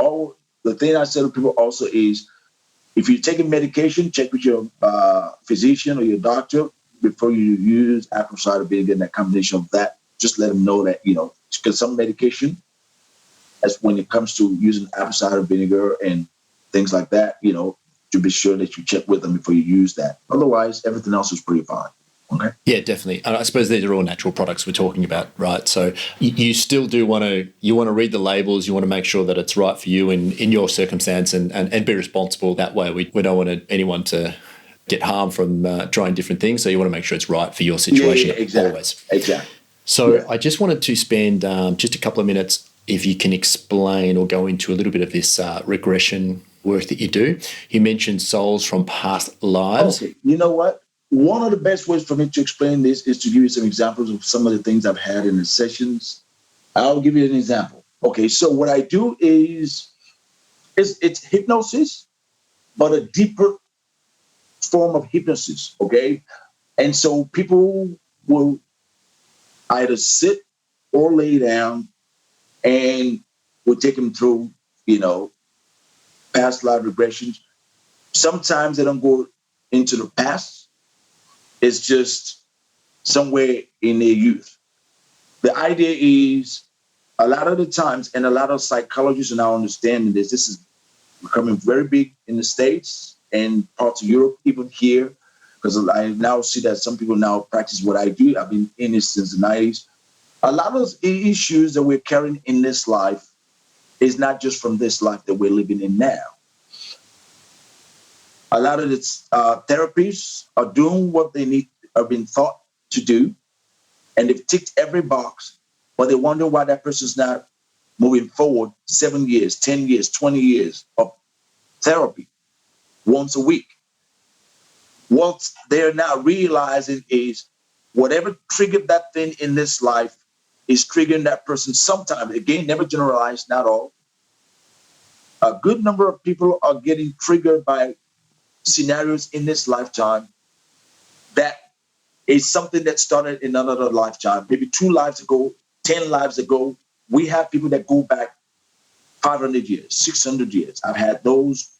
the thing I say to people also is, if you're taking medication, check with your physician or your doctor before you use apple cider vinegar and that combination of that. Just let them know that, because some medication, as when it comes to using apple cider vinegar and things like that, to be sure that you check with them before you use that. Otherwise, everything else is pretty fine. Okay. Yeah, definitely. And I suppose these are all natural products we're talking about, right? So you still do want to read the labels. You want to make sure that it's right for you in your circumstance and be responsible. That way we don't want anyone to get harm from trying different things. So you want to make sure it's right for your situation exactly. always. Exactly. So I just wanted to spend just a couple of minutes, if you can explain or go into a little bit of this regression work that you do. You mentioned souls from past lives. Okay. You know what? One of the best ways for me to explain this is to give you some examples of some of the things I've had in the sessions. I'll give you an example. Okay, so what I do is it's hypnosis, but a deeper form of hypnosis, okay? And so people will either sit or lay down, and we'll take them through, past life regressions. Sometimes they don't go into the past. It's just somewhere in their youth. The idea is, a lot of the times, and a lot of psychologists are now understanding this is becoming very big in the States and parts of Europe, even here, because I now see that some people now practice what I do. I've been in this since the 90s. A lot of those issues that we're carrying in this life is not just from this life that we're living in now. A lot of its therapies are doing what they are being taught to do, and they've ticked every box, but they wonder why that person's not moving forward 7 years, 10 years, 20 years of therapy once a week. What they're now realizing is whatever triggered that thing in this life is triggering that person sometimes. Again, never generalize, not all. A good number of people are getting triggered by scenarios in this lifetime that is something that started in another lifetime, maybe 2 lives ago, 10 lives ago. We have people that go back 500 years, 600 years. I've had those,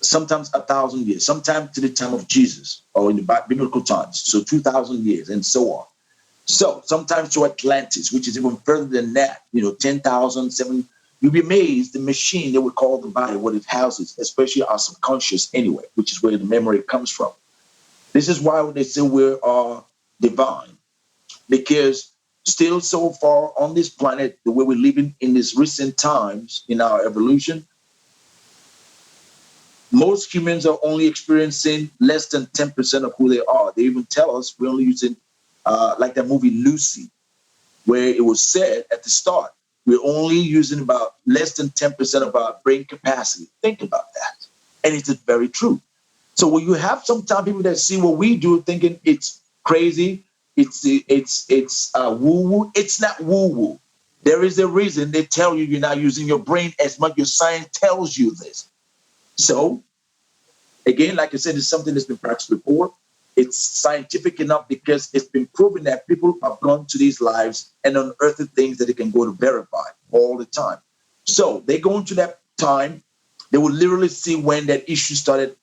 sometimes 1,000 years, sometimes to the time of Jesus or in the biblical times, so 2,000 years and so on. So sometimes to Atlantis, which is even further than that, 10,000, 7. You'll be amazed the machine that we call the body, what it houses, especially our subconscious anyway, which is where the memory comes from. This is why they say we are divine, because still so far on this planet, the way we're living in these recent times in our evolution, most humans are only experiencing less than 10% of who they are. They even tell us we're only using, like that movie Lucy, where it was said at the start, we're only using about less than 10% of our brain capacity. Think about that. And it's very true. So when you have sometimes people that see what we do thinking it's crazy, it's woo-woo, it's not woo-woo. There is a reason they tell you you're not using your brain as much as science tells you this. So, again, like I said, it's something that's been practiced before. It's scientific enough because it's been proven that people have gone to these lives and unearthed things that they can go to verify all the time. So they go into that time, they will literally see when that issue started.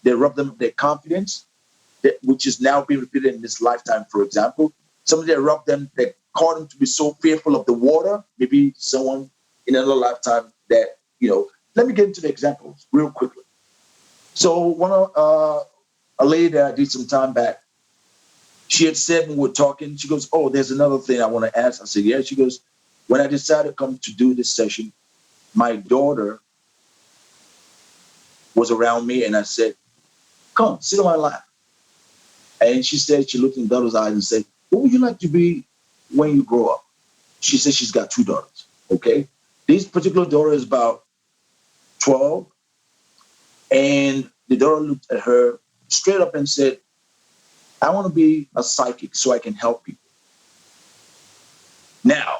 They rob them of their confidence, which is now being repeated in this lifetime, for example. somebody that robbed them, that caused them to be so fearful of the water. Maybe someone in another lifetime that, let me get into the examples real quickly. So a lady that I did some time back, she had said when we were talking, she goes, oh, there's another thing I want to ask. I said, yeah. She goes, when I decided to come to do this session, my daughter was around me, and I said, come, sit on my lap. And she said, she looked in daughter's eyes and said, what would you like to be when you grow up? She said she's got 2 daughters, okay? This particular daughter is about 12, and the daughter looked at her straight up and said, I want to be a psychic so I can help people. Now,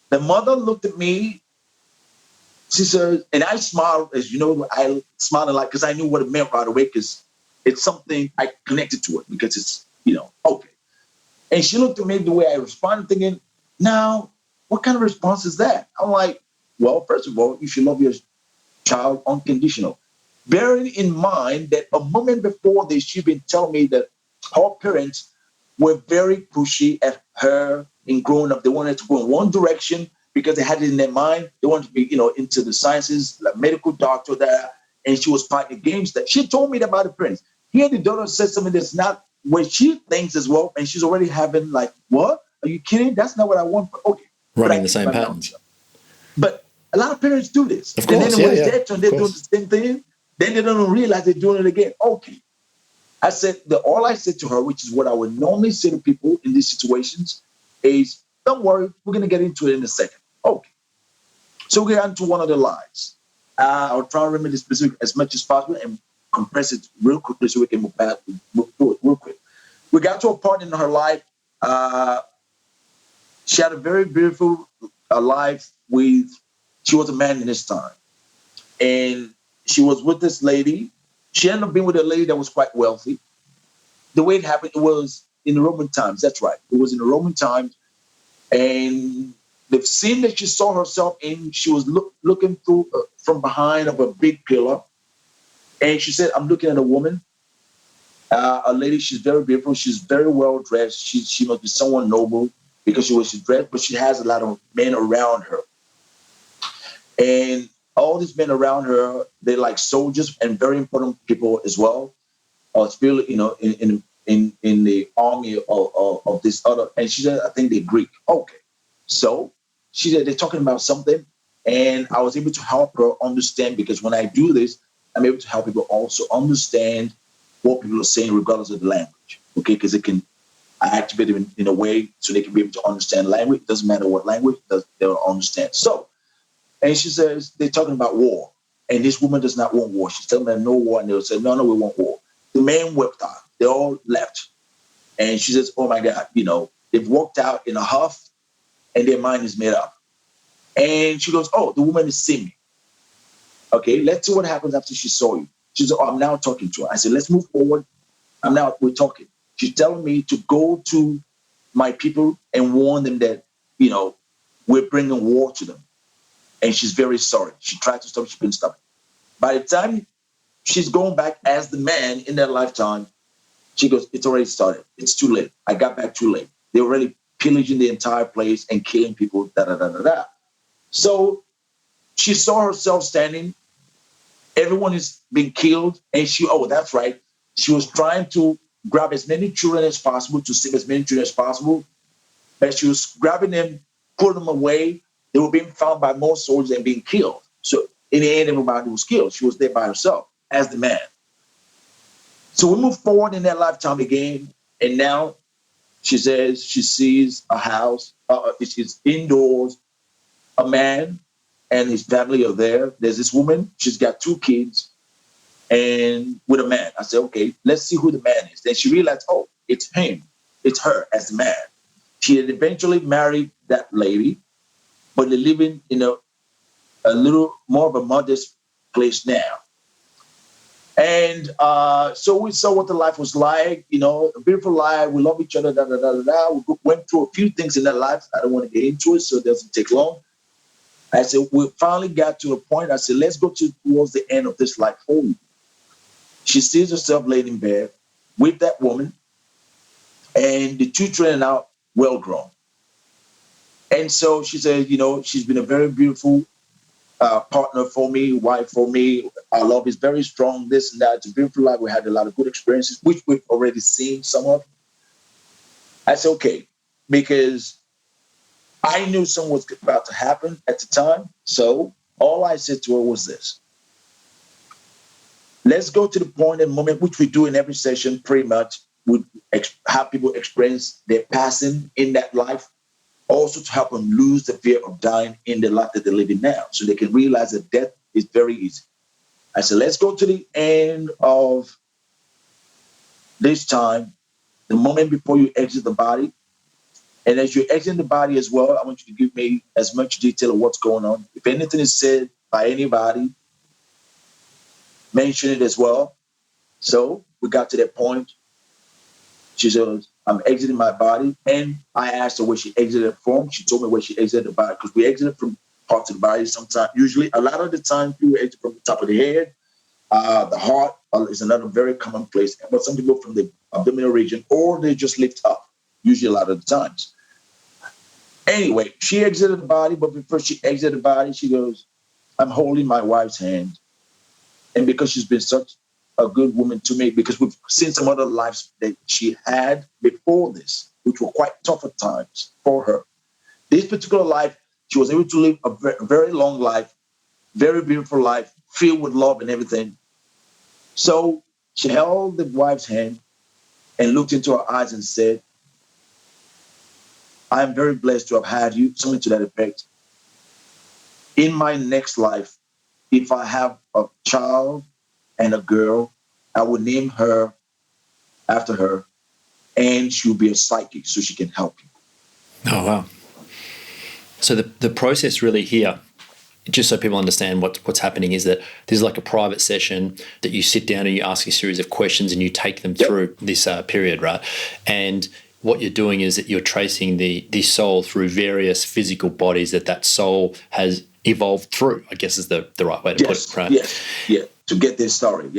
the mother looked at me. She said, and I smiled, as you know, I smiled a lot because I knew what it meant right away, because it's something I connected to it, because it's, okay. And she looked at me the way I responded, thinking, now, what kind of response is that? I'm like, well, first of all, you should love your child unconditional. Bearing in mind that a moment before this, she'd been telling me that her parents were very pushy at her in growing up. They wanted to go in one direction because they had it in their mind. They wanted to be, into the sciences, like medical doctor there. And she was fighting games that she told me about the parents. Here the daughter said something that's not what she thinks as well. And she's already having like, what? Are you kidding? That's not what I want. Okay. Running the same patterns. But a lot of parents do this. Of course, and then when it's their turn, they're doing the same thing. Then they don't realize they're doing it again. Okay. I said, all I said to her, which is what I would normally say to people in these situations, is, don't worry, we're going to get into it in a second. Okay. So we got into one of the lives. I'll try to remember the specific as much as possible and compress it real quickly so we can move through it real quick. We got to a point in her life. She had a very beautiful life she was a man in this time. And she was with this lady. She ended up being with a lady that was quite wealthy. The way it happened, it was in the Roman times. That's right. It was in the Roman times. And the scene that she saw herself in, she was looking through from behind of a big pillar. And she said, I'm looking at a woman, a lady. She's very beautiful. She's very well dressed. She must be someone noble because she's dressed, but she has a lot of men around her. And all these men around her, they're like soldiers and very important people as well. Still, in the army of this other. And she said, I think they're Greek. Okay. So she said, they're talking about something. And I was able to help her understand, because when I do this, I'm able to help people also understand what people are saying regardless of the language. Okay. Because I activate them in a way so they can be able to understand language. It doesn't matter what language, they'll understand. So, and she says, they're talking about war. And this woman does not want war. She's telling them no war. And they'll say, no, we want war. The men wept out. They all left. And she says, oh my God, they've walked out in a huff and their mind is made up. And she goes, oh, the woman is seeing me. Okay, let's see what happens after she saw you. She said, oh, I'm now talking to her. I said, let's move forward. We're talking. She's telling me to go to my people and warn them that, we're bringing war to them. And she's very sorry. She tried to stop, she couldn't stop it. By the time she's going back as the man in that lifetime, she goes, it's already started. It's too late. I got back too late. They're already pillaging the entire place and killing people, da-da-da-da-da. So she saw herself standing. Everyone is being killed. And that's right. She was trying to grab as many children as possible, to save as many children as possible. But she was grabbing them, putting them away. They were being found by more soldiers and being killed. So in the end, everybody was killed. She was there by herself as the man. So we move forward in that lifetime again. And now she says she sees a house. She's indoors. A man and his family are there. There's this woman. She's got 2 kids and with a man. I said, okay, let's see who the man is. Then she realized, oh, it's him. It's her as the man. She had eventually married that lady, but they're living in a little more of a modest place now. And so we saw what the life was like, a beautiful life. We love each other, da-da-da-da-da. We went through a few things in that life. I don't want to get into it, so it doesn't take long. I said, we finally got to a point. I said, let's go towards the end of this life for you. She sees herself laid in bed with that woman, and the 2 children now well grown. And so she said, she's been a very beautiful partner for me, wife for me. Our love is very strong, this and that. It's a beautiful life. We had a lot of good experiences, which we've already seen some of. I said, okay, because I knew something was about to happen at the time. So all I said to her was this. Let's go to the point and moment, which we do in every session pretty much, would have people experience their passing in that life, also to help them lose the fear of dying in the life that they're living now, so they can realize that death is very easy. I said, let's go to the end of this time, the moment before you exit the body. And as you exit the body as well, I want you to give me as much detail of what's going on. If anything is said by anybody, mention it as well. So we got to that point. She said, I'm exiting my body. And I asked her where she exited from. She told me where she exited the body, because we exited from parts of the body sometimes. Usually, a lot of the time, people exit from the top of the head. The heart is another very common place. But some people from the abdominal region, or they just lift up, usually a lot of the times. Anyway, she exited the body, but before she exited the body, she goes, I'm holding my wife's hand. And because she's been such a good woman to me, because we've seen some other lives that she had before this, which were quite tough at times for her. This particular life, she was able to live a very long life, very beautiful life, filled with love and everything. So she held the wife's hand and looked into her eyes and said, I'm very blessed to have had you, something to that effect. In my next life, if I have a child and a girl, I will name her after her, and she'll be a psychic so she can help you. Oh, wow. So the process really here, just so people understand what's happening, is that this is like a private session that you sit down and you ask a series of questions and you take them through this period, right? And what you're doing is that you're tracing the soul through various physical bodies that soul has evolved through, I guess is the right way to put it, right? Yes, to get this story,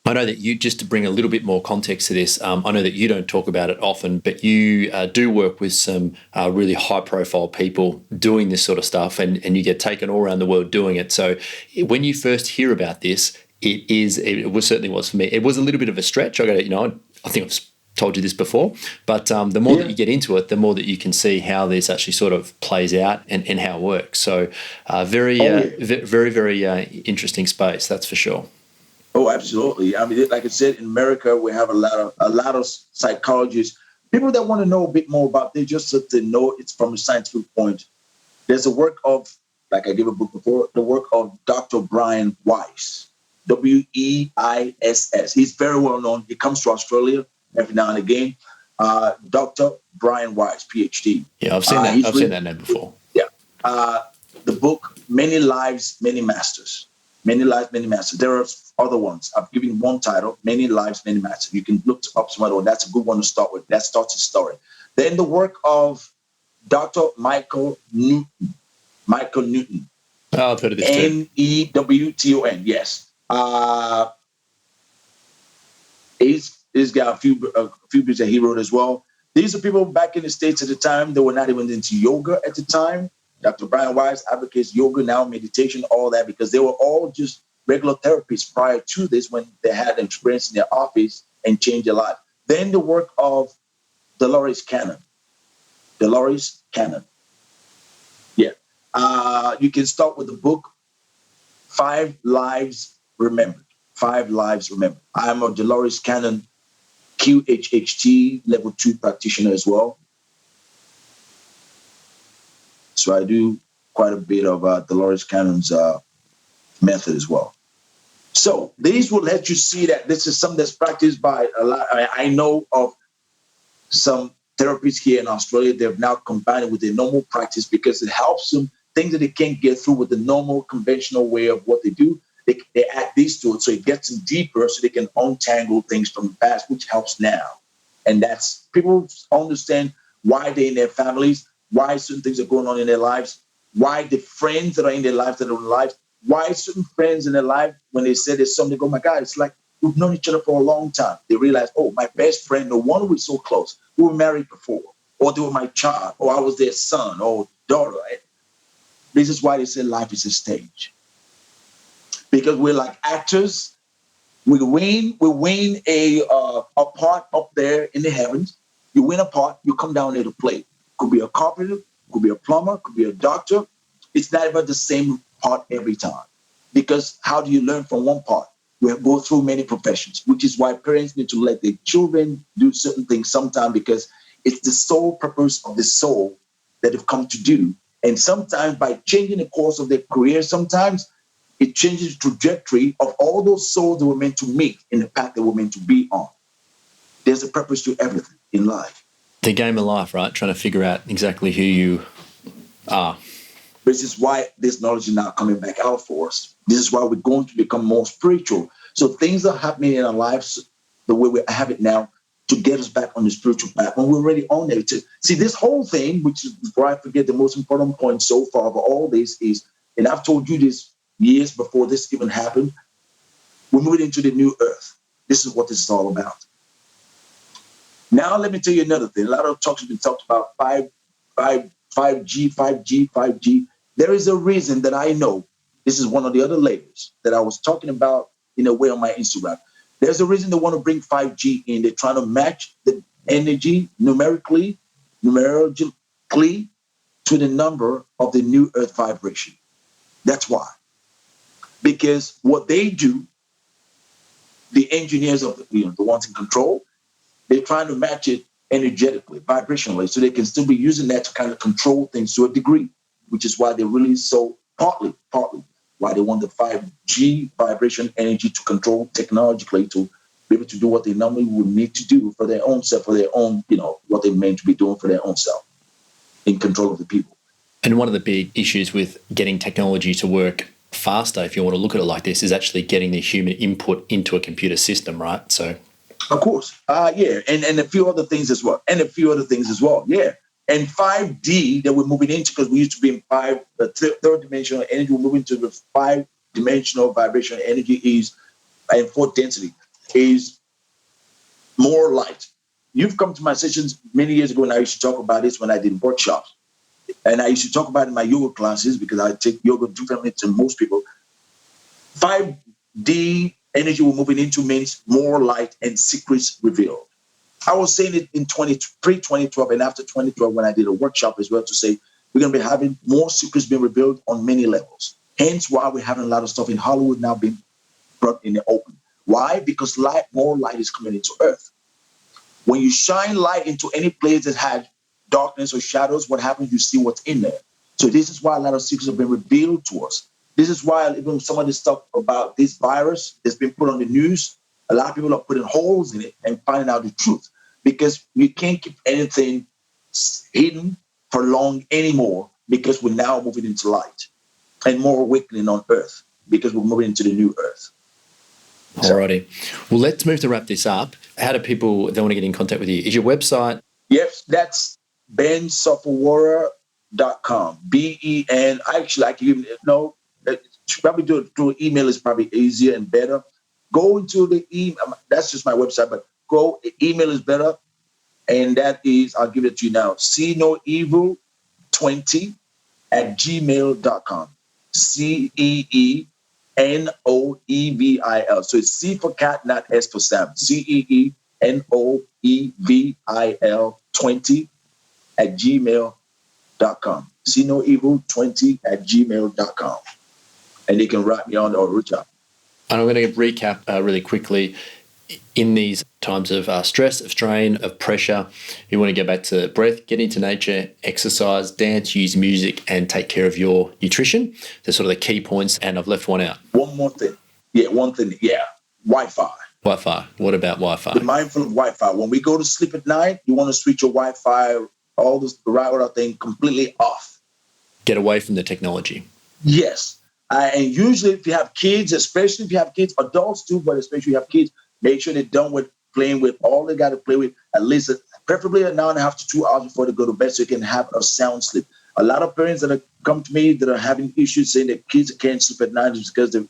I know that you, just to bring a little bit more context to this, I know that you don't talk about it often, but you do work with some really high-profile people doing this sort of stuff, and you get taken all around the world doing it. So when you first hear about this, it certainly was for me. It was a little bit of a stretch. I think I've told you this before, but the more that you get into it, the more that you can see how this actually sort of plays out and how it works. So very, very interesting space, that's for sure. Oh, absolutely. I mean, like I said, in America, we have a lot of psychologists, people that want to know a bit more about this, just so they know it's from a scientific point. There's a work of, like I gave a book before, the work of Dr. Brian Weiss, Weiss. He's very well known. He comes to Australia every now and again. Dr. Brian Weiss, PhD. Yeah, I've seen that. I've seen that name before. Yeah. The book, Many Lives, Many Masters. Many Lives, Many Masters. There are other ones. I've given one title, Many Lives, Many Masters. You can look up some other one. That's a good one to start with. That starts the story. Then the work of Dr. Michael Newton. Oh, I've heard of this too. Newton, yes. He's got a few books that he wrote as well. These are people back in the States at the time. They were not even into yoga at the time. Dr. Brian Weiss advocates yoga now, meditation, all that, because they were all just regular therapists prior to this when they had an experience in their office and changed their life. Then the work of Dolores Cannon. Yeah. You can start with the book, 5 Lives Remembered. 5 Lives Remembered. I'm a Dolores Cannon QHHT level 2 practitioner as well. So I do quite a bit of Dolores Cannon's method as well. So these will let you see that this is something that's practiced by a lot. I know of some therapists here in Australia. They've now combined it with their normal practice because it helps them things that they can't get through with the normal conventional way of what they do. They add these to it, so it gets them deeper, so they can untangle things from the past, which helps now. And that's people understand why they're in their families, why certain things are going on in their lives, why the friends that are in their lives that are in life, why certain friends in their life, when they say there's something, they go, my God, it's like we've known each other for a long time. They realize, oh, my best friend, the one who was so close, we were married before, or they were my child, or I was their son or daughter. This is why they say life is a stage. Because we're like actors. We win a part up there in the heavens. You win a part, you come down there to play. Could be a carpenter, could be a plumber, could be a doctor. It's not even the same part every time. Because how do you learn from one part? We go through many professions, which is why parents need to let their children do certain things sometimes, because it's the sole purpose of the soul that they've come to do. And sometimes by changing the course of their career, sometimes it changes the trajectory of all those souls that were meant to meet in the path they were meant to be on. There's a purpose to everything in life. The game of life, right? Trying to figure out exactly who you are. This is why this knowledge is now coming back out for us. This is why we're going to become more spiritual. So things are happening in our lives the way we have it now to get us back on the spiritual path when we're already on there. See, this whole thing, which is, before I forget, the most important point so far of all this is, and I've told you this years before this even happened, we're moving into the new earth. This is what this is all about. Now, let me tell you another thing. A lot of talk has been talked about 5G. There is a reason that I know. This is one of the other layers that I was talking about in a way on my Instagram. There's a reason they want to bring 5G in. They're trying to match the energy numerically to the number of the new earth vibration. That's why. Because what they do, the engineers of the ones in control, they're trying to match it energetically, vibrationally, so they can still be using that to kind of control things to a degree, which is why they really partly why they want the 5G vibration energy to control technologically to be able to do what they normally would need to do for their own self, for their own, what they're meant to be doing for their own self, in control of the people. And one of the big issues with getting technology to work faster, if you want to look at it like this, is actually getting the human input into a computer system, right? So, of course, yeah, and a few other things as well, yeah. And 5D that we're moving into, because we used to be in third dimensional energy, we're moving to the 5-dimensional vibrational energy and fourth density is more light. You've come to my sessions many years ago, and I used to talk about this when I did workshops. And I used to talk about it in my yoga classes, because I take yoga differently to most people. 5D energy we're moving into means more light and secrets revealed. I was saying it in pre-2012 and after 2012 when I did a workshop as well, to say we're going to be having more secrets being revealed on many levels. Hence why we're having a lot of stuff in Hollywood now being brought in the open. Why? Because more light is coming into Earth. When you shine light into any place that had darkness or shadows, what happens? You see what's in there. So this is why a lot of secrets have been revealed to us. This is why even some of this stuff about this virus that's been put on the news, a lot of people are putting holes in it and finding out the truth, because you can't keep anything hidden for long anymore, because we're now moving into light and more awakening on Earth, because we're moving into the new Earth. Alrighty. Well, let's move to wrap this up. How do people, they want to get in contact with you? Is your website? Yes, that's bensofowora.com. BEN. Actually, I can even probably do it through email is probably easier and better. Go into the email. That's just my website, but email is better. And that is, I'll give it to you now, seenoevil20@gmail.com. CEENOEVIL. So it's C for cat, not S for Sam. CEENOEVIL20@gmail.com. seenoevil20@gmail.com. And you can write me on or reach out. And I'm going to recap really quickly. In these times of stress, of strain, of pressure, you want to go back to breath, get into nature, exercise, dance, use music, and take care of your nutrition. They're sort of the key points, and I've left one out. One more thing. Wi-Fi. Wi-Fi. What about Wi-Fi? Be mindful of Wi-Fi. When we go to sleep at night, you want to switch your Wi-Fi, all this router thing completely off. Get away from the technology. Yes. And usually if you have kids, especially if you have kids, adults too, but especially if you have kids, make sure they're done with playing with all they got to play with, at least preferably an hour and a half to 2 hours before they go to bed, so you can have a sound sleep. A lot of parents that have come to me that are having issues saying that kids can't sleep at night is because they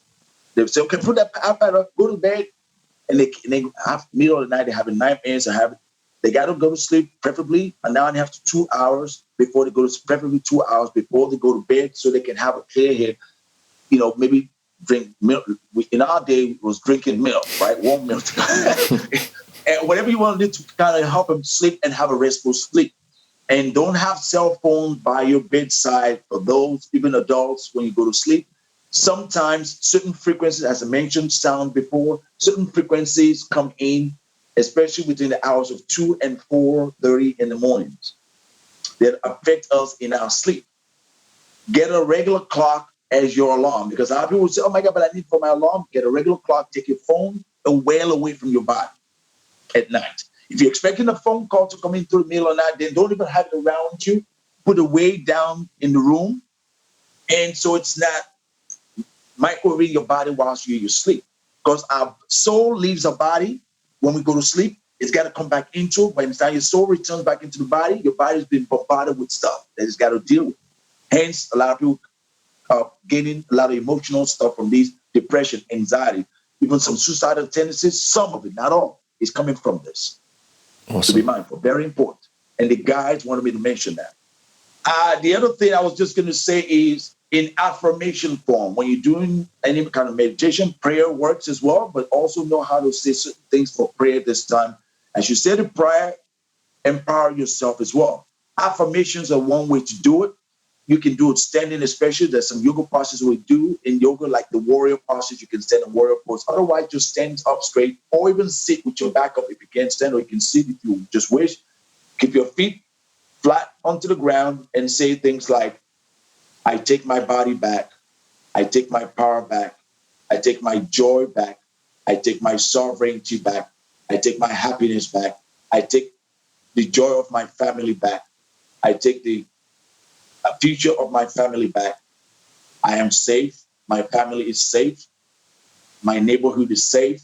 say, okay, put that iPad up, go to bed, and they have middle of the night, they're having nightmares or having They got to go to sleep preferably an hour and a half to 2 hours before they go to preferably 2 hours before they go to bed so they can have a clear head. Maybe drink milk. In our day, it was drinking milk, right? Warm milk. And whatever you want to do to kind of help them sleep and have a restful sleep. And don't have cell phones by your bedside for those, even adults, when you go to sleep. Sometimes certain frequencies, as I mentioned, sound before, certain frequencies come in, especially between the hours of 2 and 4:30 in the mornings, that affect us in our sleep. Get a regular clock as your alarm, because a lot of people say, oh my God, but I need for my alarm. Get a regular clock, take your phone well away from your body at night. If you're expecting a phone call to come in through the middle of the night, then don't even have it around you. Put it way down in the room. And so it's not microwaving your body whilst you're asleep. Because our soul leaves our body when we go to sleep. It's got to come back into it. By the time your soul returns back into the body, your body's been bombarded with stuff that it's got to deal with. Hence, a lot of people are getting a lot of emotional stuff from these depression, anxiety, even some suicidal tendencies. Some of it, not all, is coming from this. Awesome. To be mindful, very important. And the guides wanted me to mention that. The other thing I was just going to say is in affirmation form, when you're doing any kind of meditation, prayer works as well, but also know how to say certain things for prayer this time. As you say the prayer, empower yourself as well. Affirmations are one way to do it. You can do it standing, especially. There's some yoga postures we do in yoga, like the warrior postures. You can stand in warrior pose. Otherwise, just stand up straight or even sit with your back up if you can't stand, or you can sit if you just wish. Keep your feet flat onto the ground and say things like, I take my body back. I take my power back. I take my joy back. I take my sovereignty back. I take my happiness back. I take the joy of my family back. I take the future of my family back. I am safe. My family is safe. My neighborhood is safe.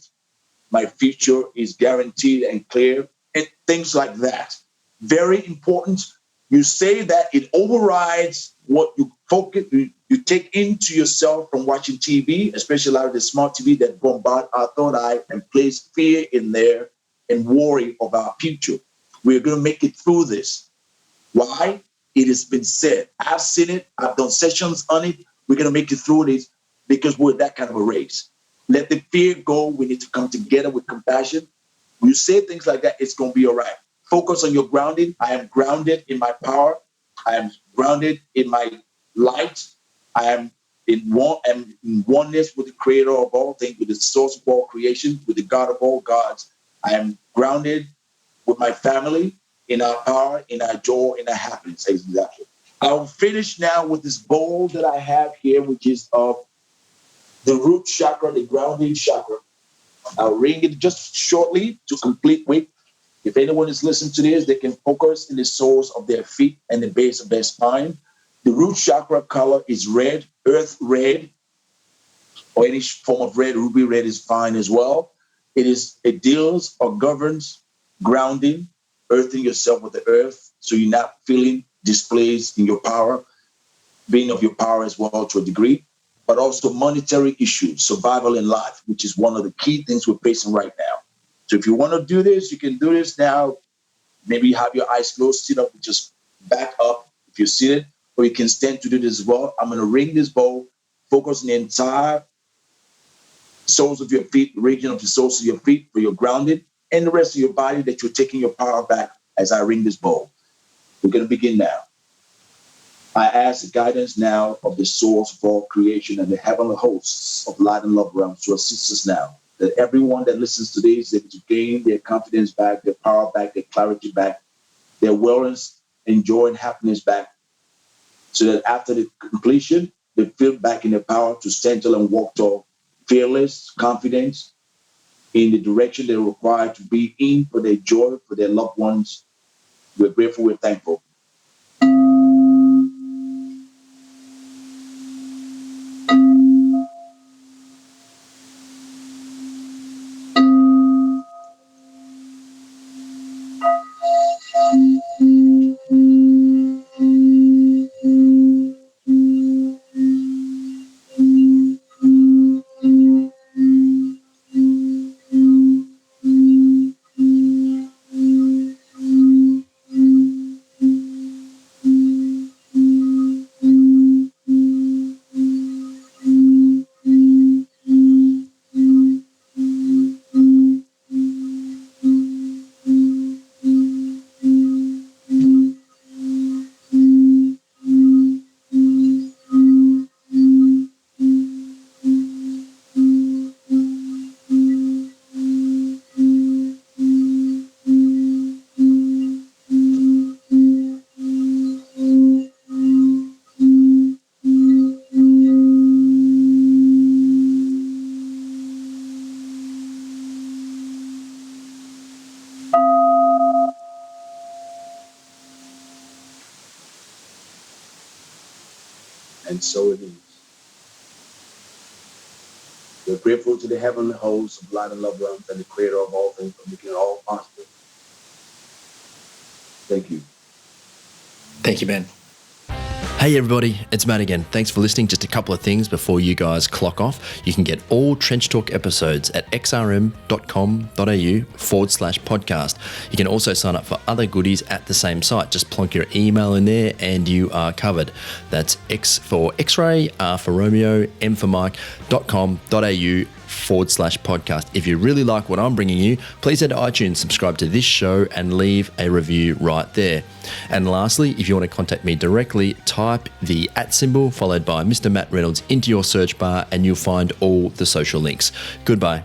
My future is guaranteed and clear. And things like that. Very important. You say that, it overrides what you focus, you take into yourself from watching TV, especially a lot of the smart TV that bombard our third eye and place fear in there and worry of our future. We're going to make it through this. Why? It has been said. I've seen it. I've done sessions on it. We're going to make it through this because we're that kind of a race. Let the fear go. We need to come together with compassion. When you say things like that, it's going to be all right. Focus on your grounding. I am grounded in my power. I am grounded in my light. I am in oneness with the creator of all things, with the source of all creation, with the God of all gods. I am grounded with my family, in our power, in our joy, in our happiness. Exactly. I'll finish now with this bowl that I have here, which is of the root chakra, the grounding chakra. I'll ring it just shortly to complete with. If anyone is listening to this, they can focus in the soles of their feet and the base of their spine. The root chakra color is red, earth red, or any form of red. Ruby red is fine as well. It deals or governs grounding, earthing yourself with the earth, so you're not feeling displaced in your power, being of your power as well to a degree, but also monetary issues, survival in life, which is one of the key things we're facing right now. So if you want to do this, you can do this now. Maybe you have your eyes closed, sit up, just back up if you're seated, or you can stand to do this as well. I'm going to ring this bowl, focus on the entire soles of your feet, region of the soles of your feet for your grounding, and the rest of your body that you're taking your power back as I ring this bowl. We're going to begin now. I ask the guidance now of the source of all creation and the heavenly hosts of light and love realms to assist us now, that everyone that listens to this is able to gain their confidence back, their power back, their clarity back, their wellness and joy and happiness back, so that after the completion, they feel back in their power to stand tall and walk tall, fearless, confident in the direction they're required to be in for their joy, for their loved ones. We're grateful, we're thankful. and so it is. We're grateful to the heavenly hosts of light and love realms and the creator of all things for making it all possible. Thank you. Thank you, Ben. Hey everybody, it's Matt again. Thanks for listening. Just a couple of things before you guys clock off. You can get all Trench Talk episodes at xrm.com.au/podcast. You can also sign up for other goodies at the same site. Just plonk your email in there and you are covered. That's X for X-ray, R for Romeo, M for Mike.com.au/podcast. If you really like what I'm bringing you, please head to iTunes, subscribe to this show and leave a review right there. And lastly, if you want to contact me directly, type the @ symbol followed by Mr. Matt Reynolds into your search bar and you'll find all the social links. Goodbye.